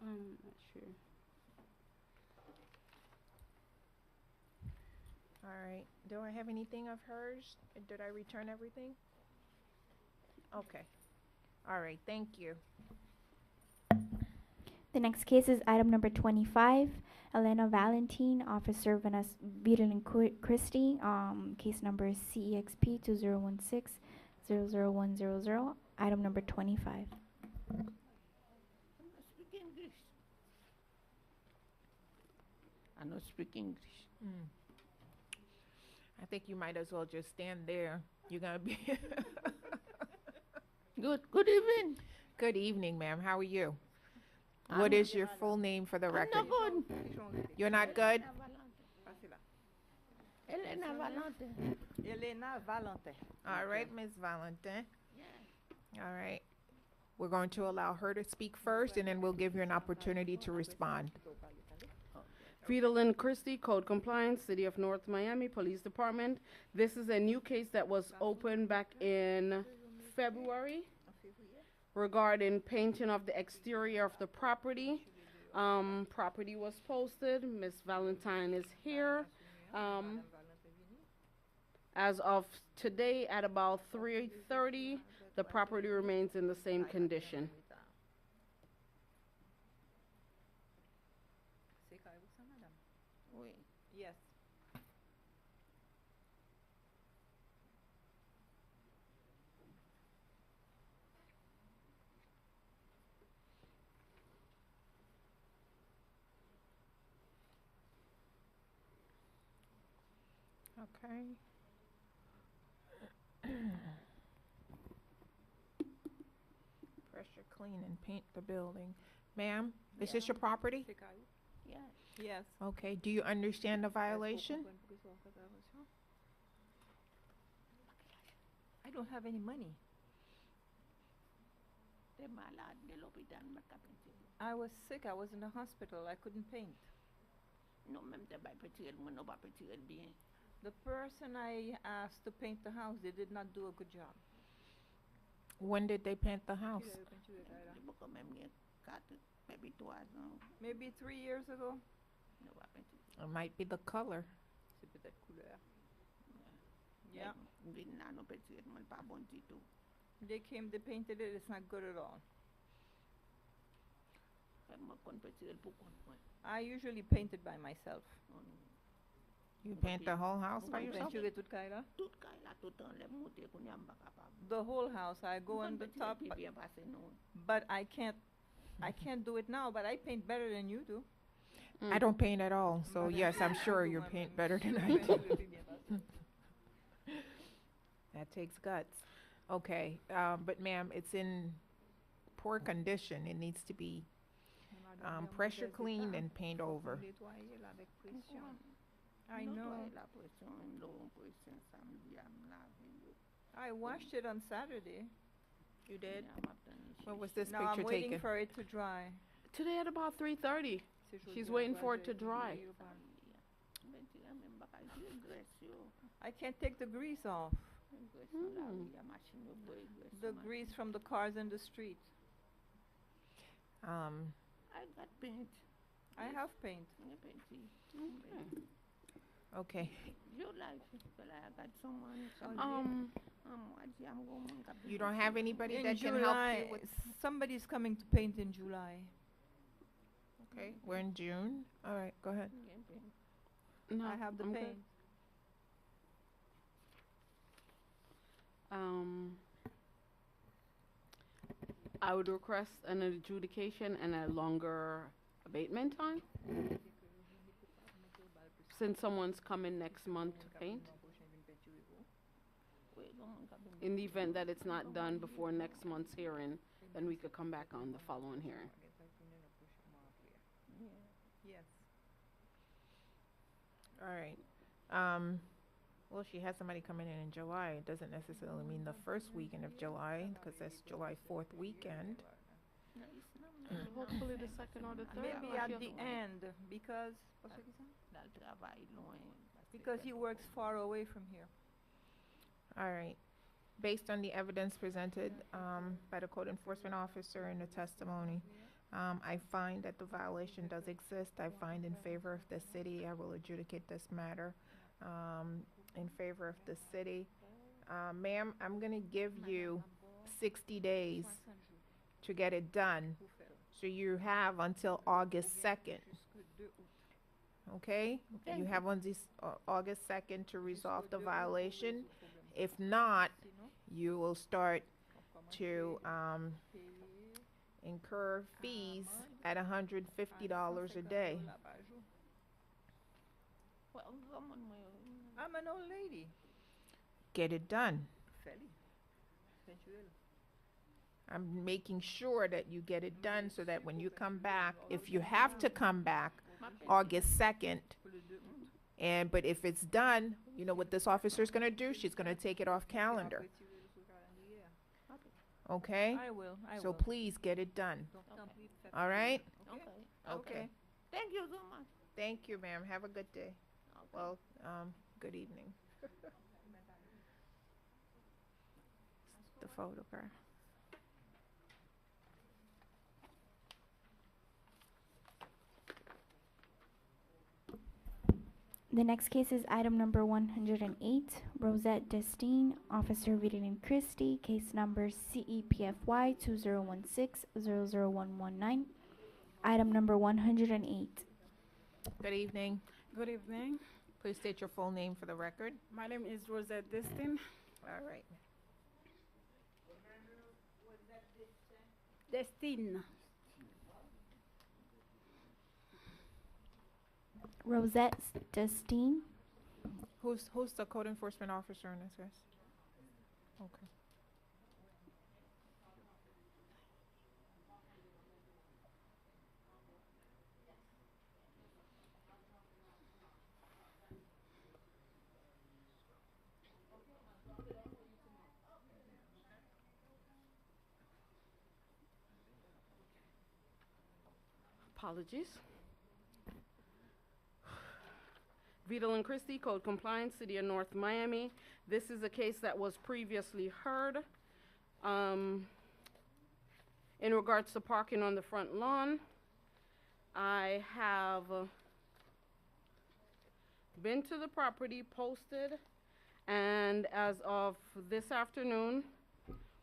Speaker 8: Not sure.
Speaker 1: All right. Do I have anything of hers? Did I return everything? Okay. All right. Thank you.
Speaker 3: The next case is item number 25. Elena Valentine, Officer Violin Christie, case number CEXP 2016-00100, item number 25.
Speaker 10: I don't speak English.
Speaker 1: Mm. I think you might as well just stand there. You're gonna be.
Speaker 10: Good evening.
Speaker 1: Good evening, ma'am. How are you? What is your full name for the
Speaker 10: I'm
Speaker 1: record?
Speaker 10: not good.
Speaker 1: You're not good?
Speaker 10: Elena Valente.
Speaker 6: Elena Valente.
Speaker 1: All right, Ms. Valentin. All right. We're going to allow her to speak first, and then we'll give you an opportunity to respond.
Speaker 10: Vidalyn Christie, Code Compliance, City of North Miami Police Department. This is a new case that was opened back in February regarding painting of the exterior of the property. Property was posted. Miss Valentine is here. As of today at about 3:30, the property remains in the same condition.
Speaker 6: Yes.
Speaker 1: Okay. Pressure clean and paint the building. Ma'am, is this your property?
Speaker 10: Yeah.
Speaker 6: Yes.
Speaker 1: Okay. Do you understand the violation?
Speaker 6: I don't have any money. I was sick. I was in the hospital. I couldn't paint. The person I asked to paint the house, they did not do a good job.
Speaker 1: When did they paint the house?
Speaker 6: Maybe 3 years ago.
Speaker 1: It might be the color.
Speaker 6: Yeah.
Speaker 2: Vin na no petit mon pa bon du tout.
Speaker 6: They came, they painted it, it's not good at all.
Speaker 2: Fait mo kon petit pour kon point.
Speaker 6: I usually paint it by myself.
Speaker 1: You paint the whole house by
Speaker 2: Paint
Speaker 1: yourself?
Speaker 6: Paint you tout kay la?
Speaker 2: Tout kay la tout an le monter kon yam ba capable.
Speaker 6: The whole house, I go on the top,
Speaker 2: Puis bien passé non.
Speaker 6: but I can't do it now, but I paint better than you do.
Speaker 1: I don't paint at all, so yes, I'm sure you paint better than I do. That takes guts. Okay, but ma'am, it's in poor condition. It needs to be pressure cleaned and paint over.
Speaker 6: I know.
Speaker 2: La pression l'eau pression samedi am laver.
Speaker 6: I washed it on Saturday.
Speaker 1: You did?
Speaker 2: Yeah,
Speaker 1: When was this
Speaker 6: Now
Speaker 1: picture
Speaker 6: I'm waiting
Speaker 1: taken?
Speaker 6: for it to dry.
Speaker 10: Today at about 3:30. She's waiting for it to dry.
Speaker 6: I can't take the grease off. The grease from the cars in the street.
Speaker 2: I got paint.
Speaker 6: I have paint.
Speaker 1: Okay.
Speaker 2: You like it, but I got someone.
Speaker 1: You don't have anybody
Speaker 6: In
Speaker 1: that can help
Speaker 6: July,
Speaker 1: you with?
Speaker 6: somebody's coming to paint in July.
Speaker 1: Okay, we're in June. All right, go ahead.
Speaker 10: No,
Speaker 6: I have the
Speaker 10: I'm good.
Speaker 6: paint.
Speaker 10: I would request an adjudication and a longer abatement time. Since someone's coming next month to paint. In the event that it's not done before next month's hearing, then we could come back on the following hearing.
Speaker 6: Yes.
Speaker 1: All right. Well, she has somebody coming in July. It doesn't necessarily mean the first weekend of July, because that's July 4th weekend.
Speaker 10: Hopefully the second or the third.
Speaker 6: Maybe
Speaker 10: but
Speaker 6: at
Speaker 10: yeah.
Speaker 6: the end, because he works far away from here.
Speaker 1: All right. Based on the evidence presented by the code enforcement officer in the testimony, I find that the violation does exist. I find in favor of the city. I will adjudicate this matter in favor of the city. Ma'am, I'm going to give you 60 days to get it done. So you have until August 2nd. Okay? You have on this August 2nd to resolve the violation. If not, you will start to incur fees at $150 a day.
Speaker 6: I'm an old lady.
Speaker 1: Get it done. I'm making sure that you get it done so that when you come back, if you have to come back August 2nd, but if it's done, you know what this officer is going to do? She's going to take it off calendar. Okay?
Speaker 6: I will.
Speaker 1: So please get it done. All right? Okay.
Speaker 2: Thank you so much.
Speaker 1: Thank you, ma'am. Have a good day. Well, good evening. The photograph.
Speaker 3: The next case is item number 108, Rosette Destine, Officer Vitalin Christie, case number CEPFY 2016-00119. Item number 108.
Speaker 1: Good evening.
Speaker 11: Good evening.
Speaker 1: Please state your full name for the record.
Speaker 11: My name is Rosette Destin.
Speaker 1: All right.
Speaker 11: Destine.
Speaker 3: Rosette Destine.
Speaker 1: Who's the code enforcement officer in this case? Okay.
Speaker 10: Apologies. Vitalin Christie, Code Compliance, City of North Miami. This is a case that was previously heard in regards to parking on the front lawn. I have been to the property, posted And as of this afternoon,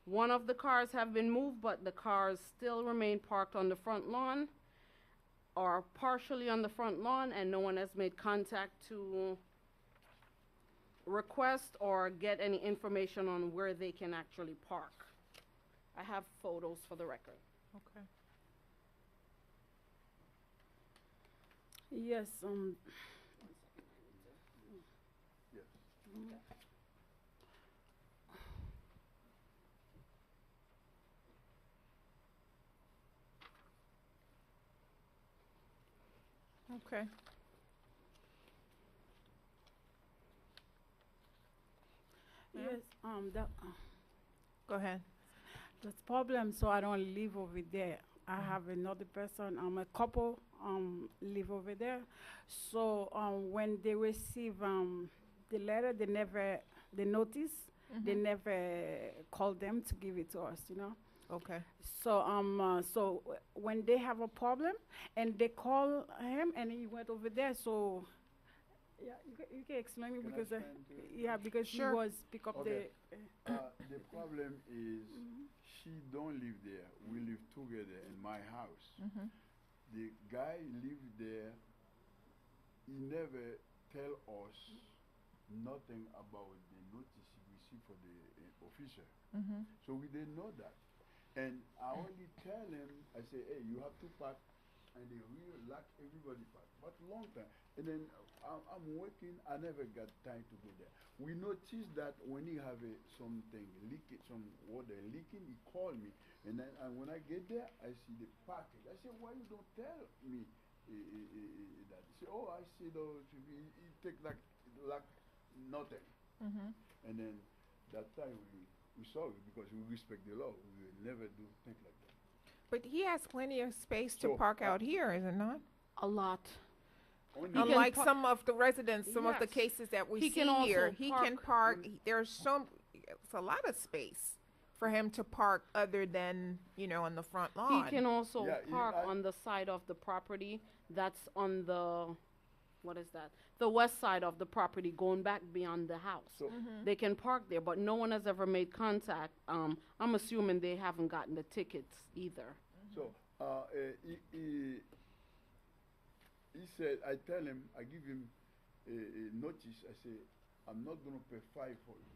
Speaker 10: one of the cars have been moved, but the cars still remain parked on the front lawn or partially on the front lawn, and no one has made contact to request or get any information on where they can actually park. I have photos for the record.
Speaker 1: Okay.
Speaker 11: Yes,
Speaker 4: Yes.
Speaker 1: Okay. Ma'am?
Speaker 11: yes, that,
Speaker 1: Go ahead.
Speaker 11: that's problem, so I don't live over there. I have another person, a couple, live over there. So, when they receive, the letter, the notice, they
Speaker 1: Mhm.
Speaker 11: never call them to give it to us, you know?
Speaker 1: Okay.
Speaker 11: So when they have a problem and they call him and he went over there, so yeah, you can explain me
Speaker 12: Can I
Speaker 11: because
Speaker 12: explain to you?
Speaker 11: yeah, because
Speaker 1: Sure.
Speaker 11: he was pick up
Speaker 12: Okay. The problem is she don't live there. We live together in my house.
Speaker 1: Mhm.
Speaker 12: The guy live there. He never tell us nothing about the notice he received for the officer.
Speaker 1: Mhm.
Speaker 12: So we didn't know that. And I only tell him, I say, hey, you have to park, and they really like everybody park. But long time. And then I'm working, I never got time to go there. We noticed that when he have something leaking, some water leaking, he call me. And then when I get there, I see the package. I say, why you don't tell me that? He say, oh, I see those. He take like nothing.
Speaker 1: Mhm.
Speaker 12: And then that time we sorry because we respect the law. We will never do things like that.
Speaker 1: But he has plenty of space to
Speaker 12: So,
Speaker 1: park out here, is it not?
Speaker 10: A lot.
Speaker 12: Only
Speaker 10: He can
Speaker 1: Unlike
Speaker 10: par-
Speaker 1: some of the residents, some of the
Speaker 10: Yes.
Speaker 1: cases that we
Speaker 10: He
Speaker 1: see
Speaker 10: can also
Speaker 1: here, he can
Speaker 10: park
Speaker 1: park. There's some. It's a lot of space for him to park, other than on the front lawn.
Speaker 10: He can also
Speaker 12: Yeah,
Speaker 10: park on the side of the property that's on the, what is that? The west side of the property going back beyond the house.
Speaker 12: So
Speaker 10: They can park there, but no one has ever made contact. I'm assuming they haven't gotten the tickets either.
Speaker 12: So he said, I tell him, I give him a notice. I say, I'm not going to pay fine for you.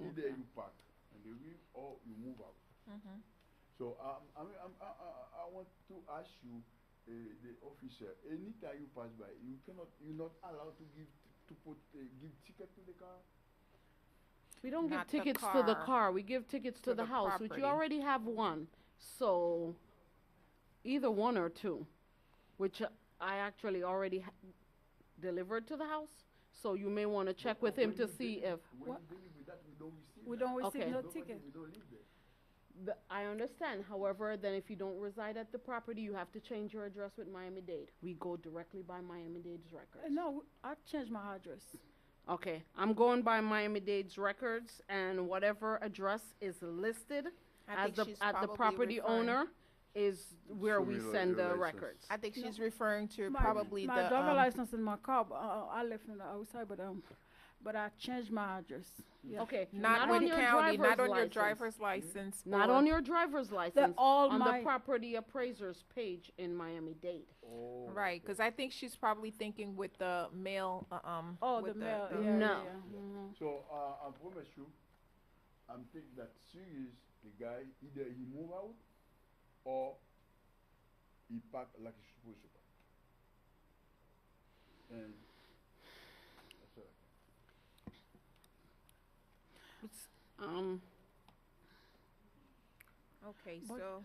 Speaker 12: Either you park and they will, or you move out. So I want to ask you, the officer, anytime you pass by, you're not allowed to give ticket to the car.
Speaker 10: We don't
Speaker 1: Not the
Speaker 10: give tickets to the
Speaker 1: car,
Speaker 10: car. We give tickets to
Speaker 1: to
Speaker 10: the
Speaker 1: the
Speaker 10: house, which you
Speaker 1: property.
Speaker 10: already have one. So either one or two, which I actually already delivered to the house. So you may want to check with him to see if.
Speaker 12: When you deliver that, we don't receive
Speaker 11: we
Speaker 12: that.
Speaker 11: don't receive
Speaker 10: Okay.
Speaker 11: no
Speaker 12: Nobody-
Speaker 11: ticket.
Speaker 12: We don't live there.
Speaker 10: I understand. However, then if you don't reside at the property, you have to change your address with Miami-Dade. We go directly by Miami-Dade's records.
Speaker 11: No, I changed my address.
Speaker 10: Okay, I'm going by Miami-Dade's records, and whatever address is listed
Speaker 1: I
Speaker 10: as
Speaker 1: think she's
Speaker 10: at the
Speaker 1: probably
Speaker 10: property
Speaker 1: referring-
Speaker 10: owner is where
Speaker 12: Show
Speaker 10: we
Speaker 12: me
Speaker 10: send
Speaker 12: your
Speaker 10: the
Speaker 12: license.
Speaker 10: records.
Speaker 1: I think she's referring to
Speaker 11: My-
Speaker 1: probably
Speaker 11: my
Speaker 1: the.
Speaker 11: driver license in my car, but I left from the outside, but I changed my address. Yeah.
Speaker 10: Okay,
Speaker 1: Not
Speaker 10: on
Speaker 1: with
Speaker 10: your
Speaker 1: county, not
Speaker 10: driver's
Speaker 1: on your
Speaker 10: license.
Speaker 1: driver's license.
Speaker 10: Not
Speaker 1: or-
Speaker 10: on your driver's license.
Speaker 11: all
Speaker 10: on
Speaker 11: my-
Speaker 10: the property appraiser's page in Miami-Dade.
Speaker 12: Oh,
Speaker 1: Right, because I think she's probably thinking with the mail.
Speaker 11: Oh,
Speaker 1: with
Speaker 11: the mail.
Speaker 1: the-
Speaker 11: Yeah,
Speaker 10: No.
Speaker 11: yeah.
Speaker 12: So I promise you, I'm thinking that serious. The guy either he move out or he park like he's supposed to park. And that's all.
Speaker 1: Okay,
Speaker 11: But-
Speaker 1: so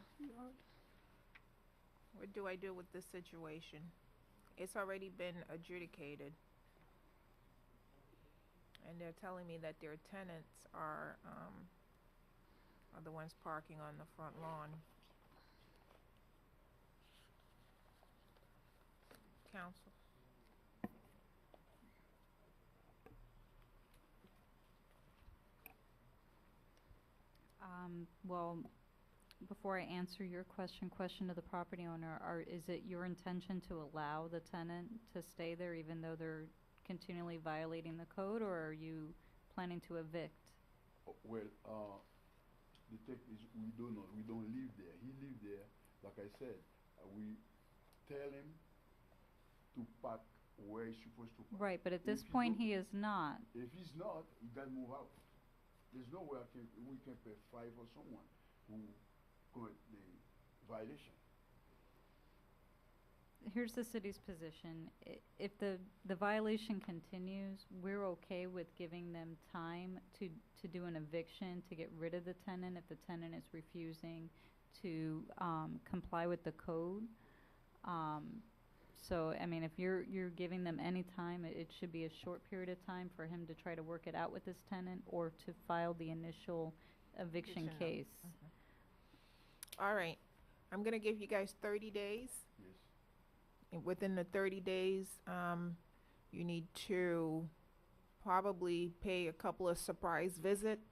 Speaker 1: what do I do with this situation? It's already been adjudicated. And they're telling me that their tenants are the ones parking on the front lawn. Council.
Speaker 9: Well, before I answer your question to the property owner, is it your intention to allow the tenant to stay there even though they're continually violating the code, or are you planning to evict?
Speaker 12: Well, the thing is, we don't know. We don't live there. He live there. Like I said, we tell him to park where he's supposed to park.
Speaker 9: Right, but at
Speaker 12: If
Speaker 9: this
Speaker 12: he
Speaker 9: point,
Speaker 12: don't-
Speaker 9: he is not.
Speaker 12: If he's not, he can move out. There's no way we can pay fine for someone who commit the violation.
Speaker 9: Here's the city's position. If the violation continues, we're okay with giving them time to do an eviction, to get rid of the tenant if the tenant is refusing to comply with the code. So, I mean, if you're giving them any time, it should be a short period of time for him to try to work it out with this tenant or to file the initial eviction
Speaker 1: Eviction.
Speaker 9: case.
Speaker 1: All right. I'm going to give you guys 30 days.
Speaker 12: Yes.
Speaker 1: And within the 30 days, you need to probably pay a couple of surprise visits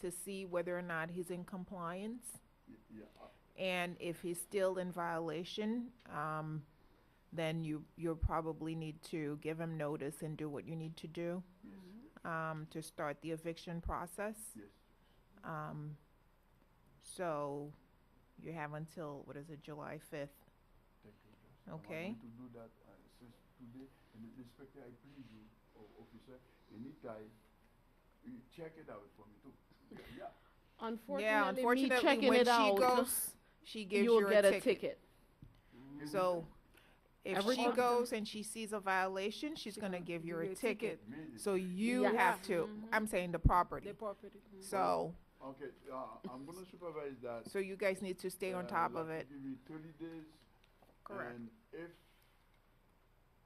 Speaker 1: to see whether or not he's in compliance.
Speaker 12: Yeah.
Speaker 1: And if he's still in violation, then you'll probably need to give him notice and do what you need to do to start the eviction process.
Speaker 12: Yes.
Speaker 1: So you have until, what is it, July 5th?
Speaker 12: Thank you. Judge.
Speaker 1: Okay.
Speaker 12: I'm going to do that since today. And the inspector, I please you, officer, anytime, you check it out for me too. Yeah.
Speaker 10: Unfortunately, me
Speaker 1: unfortunately,
Speaker 10: checking
Speaker 1: when
Speaker 10: it out,
Speaker 1: she goes, she gives
Speaker 10: you'll
Speaker 1: you
Speaker 10: get
Speaker 1: a ticket. So if
Speaker 10: Every
Speaker 1: she
Speaker 10: time.
Speaker 1: goes and she sees a violation, she's gonna give you a ticket.
Speaker 12: Immediately.
Speaker 1: So you
Speaker 10: Yeah.
Speaker 1: have to. I'm saying the property.
Speaker 8: The property.
Speaker 1: So
Speaker 12: Okay, I'm gonna supervise that.
Speaker 1: so you guys need to stay on top of it.
Speaker 12: Give me 30 days.
Speaker 1: Correct.
Speaker 12: And if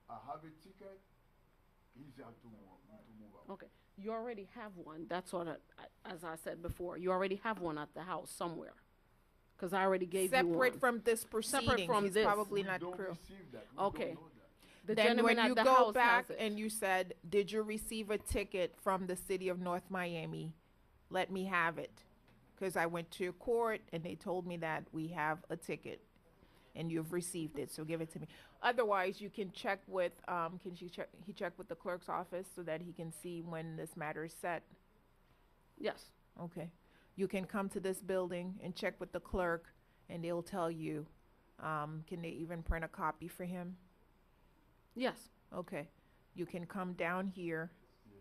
Speaker 12: I have a ticket, he's have to move out.
Speaker 10: Okay, you already have one. That's what, as I said before, you already have one at the house somewhere. Because I already gave you one.
Speaker 1: Separate from this proceeding,
Speaker 10: from
Speaker 1: he's
Speaker 10: this.
Speaker 1: probably
Speaker 12: We
Speaker 1: not
Speaker 12: don't
Speaker 1: true.
Speaker 12: receive that. We
Speaker 10: Okay.
Speaker 12: don't know that.
Speaker 10: The
Speaker 1: Then
Speaker 10: gentleman
Speaker 1: when you
Speaker 10: at the
Speaker 1: go
Speaker 10: house
Speaker 1: back
Speaker 10: has it.
Speaker 1: and you said, did you receive a ticket from the city of North Miami? Let me have it. Because I went to court and they told me that we have a ticket and you've received it, so give it to me. Otherwise, you can check with, he check with the clerk's office so that he can see when this matter is set?
Speaker 10: Yes.
Speaker 1: Okay. You can come to this building and check with the clerk and they'll tell you, can they even print a copy for him?
Speaker 10: Yes.
Speaker 1: Okay. You can come down here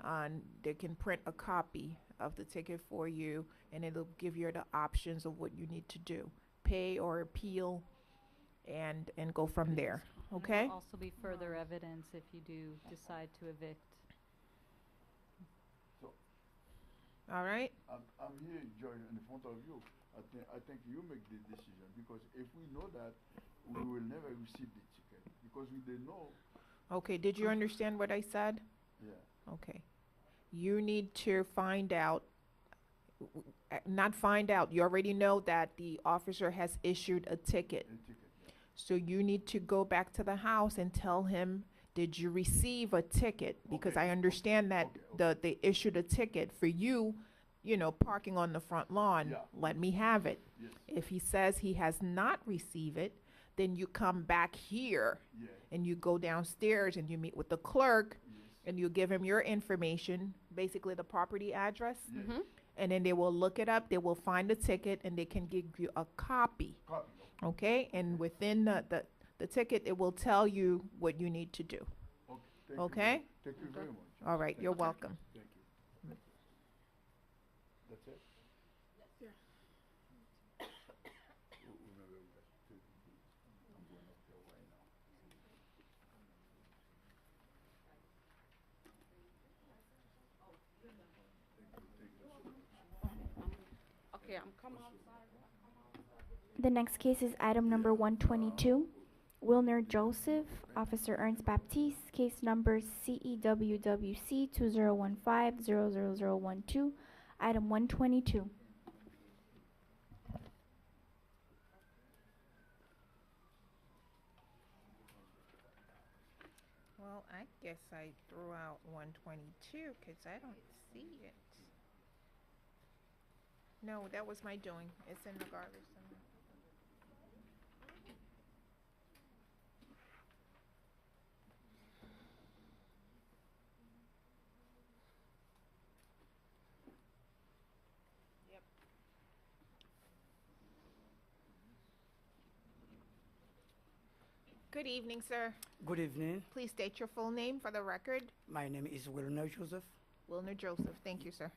Speaker 1: and they can print a copy of the ticket for you and it'll give you the options of what you need to do. Pay or appeal and go from there.
Speaker 9: And
Speaker 1: Okay?
Speaker 9: there'll also be further evidence if you do decide to evict.
Speaker 1: All right?
Speaker 12: I'm here, Joy, in front of you. I think you make the decision because if we know that, we will never receive the ticket because we didn't know.
Speaker 1: Okay. Did you understand what I said?
Speaker 12: Yeah.
Speaker 1: Okay. You need to find out, not find out, you already know that the officer has issued a ticket.
Speaker 12: A ticket. Yeah.
Speaker 1: So you need to go back to the house and tell him, did you receive a ticket? Because
Speaker 12: Okay.
Speaker 1: I understand that
Speaker 12: Okay.
Speaker 1: they issued a ticket for you, parking on the front lawn.
Speaker 12: Yeah.
Speaker 1: Let me have it.
Speaker 12: Yes.
Speaker 1: If he says he has not received it, then you come back here
Speaker 12: Yeah.
Speaker 1: and you go downstairs and you meet with the clerk
Speaker 12: Yes.
Speaker 1: and you give him your information, basically the property address.
Speaker 12: Yes.
Speaker 10: Mm-hmm.
Speaker 1: And then they will look it up, they will find the ticket, and they can give you a copy,
Speaker 12: Copy.
Speaker 1: okay? And within the ticket, it will tell you what you need to do,
Speaker 12: Okay. Thank
Speaker 1: okay?
Speaker 12: You. Thank you very much.
Speaker 1: All right, you're welcome.
Speaker 12: Thank you. That's it? Whenever we get to I'm going up there right now.
Speaker 10: Okay, I'm coming outside.
Speaker 3: The next case is item number 122. Wilner Joseph, Officer Ernst Baptiste, case number CEWWC 2015-00012, item 122.
Speaker 1: Well, I guess I threw out 122 because I don't see it. No, that was my doing. It's in the garbage somewhere. Good evening, sir.
Speaker 13: Good evening.
Speaker 1: Please state your full name for the record.
Speaker 13: My name is Wilner Joseph.
Speaker 1: Wilner Joseph. Thank you, sir.